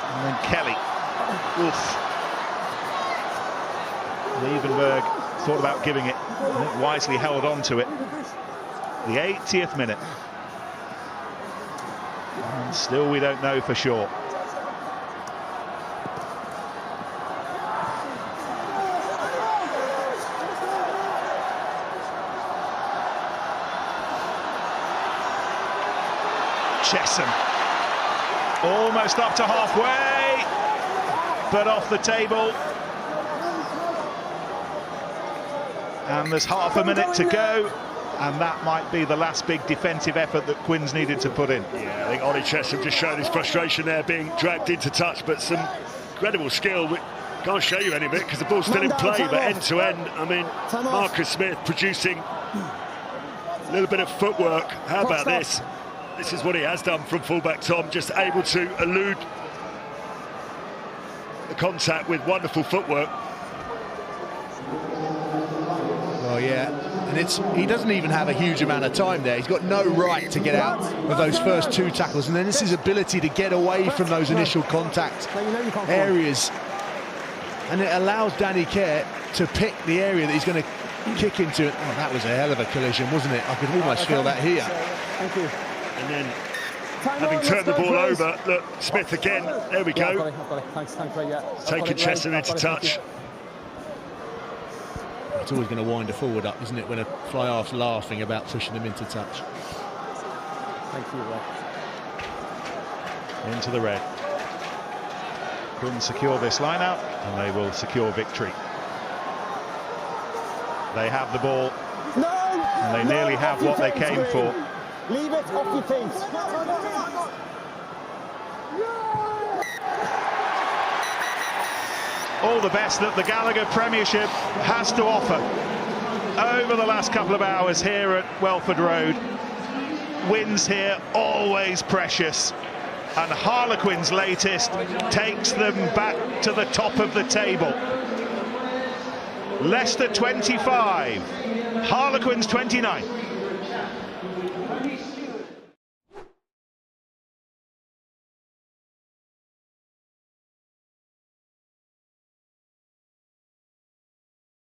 And then Kelly. Oof. Liebenberg thought about giving it, wisely held on to it. The 80th minute. And still we don't know for sure. Chesham. Almost up to halfway, but off the table. And there's half a minute to go, and that might be the last big defensive effort that Quins needed to put in. Yeah, I think Ollie Chesham just showed his frustration there, being dragged into touch, but some incredible skill. We can't show you any of it because the ball's still in play, but end to end, I mean, Marcus Smith producing a little bit of footwork. How about this? This is what he has done from fullback Tom, just able to elude the contact with wonderful footwork. Oh yeah, and he doesn't even have a huge amount of time there. He's got no right to get out of those first two tackles, and then it's his ability to get away from those initial contact areas, and it allows Danny Kerr to pick the area that he's going to kick into. Oh, that was a hell of a collision, wasn't it? I could almost feel that here. Thank you. And then, having turned the ball over, look, Smith again, there we go. Thanks, yeah. Taking Chesham into touch. It's always going to wind a forward up, isn't it, when a fly-half's laughing about pushing them into touch. Thank you, Red. Into the red. Couldn't secure this line out, and they will secure victory. They have the ball, No! and they nearly have what they came for. Leave it off your feet. All the best that the Gallagher Premiership has to offer over the last couple of hours here at Welford Road. Wins here, always precious. And Harlequins' latest takes them back to the top of the table. Leicester 25, Harlequins 29.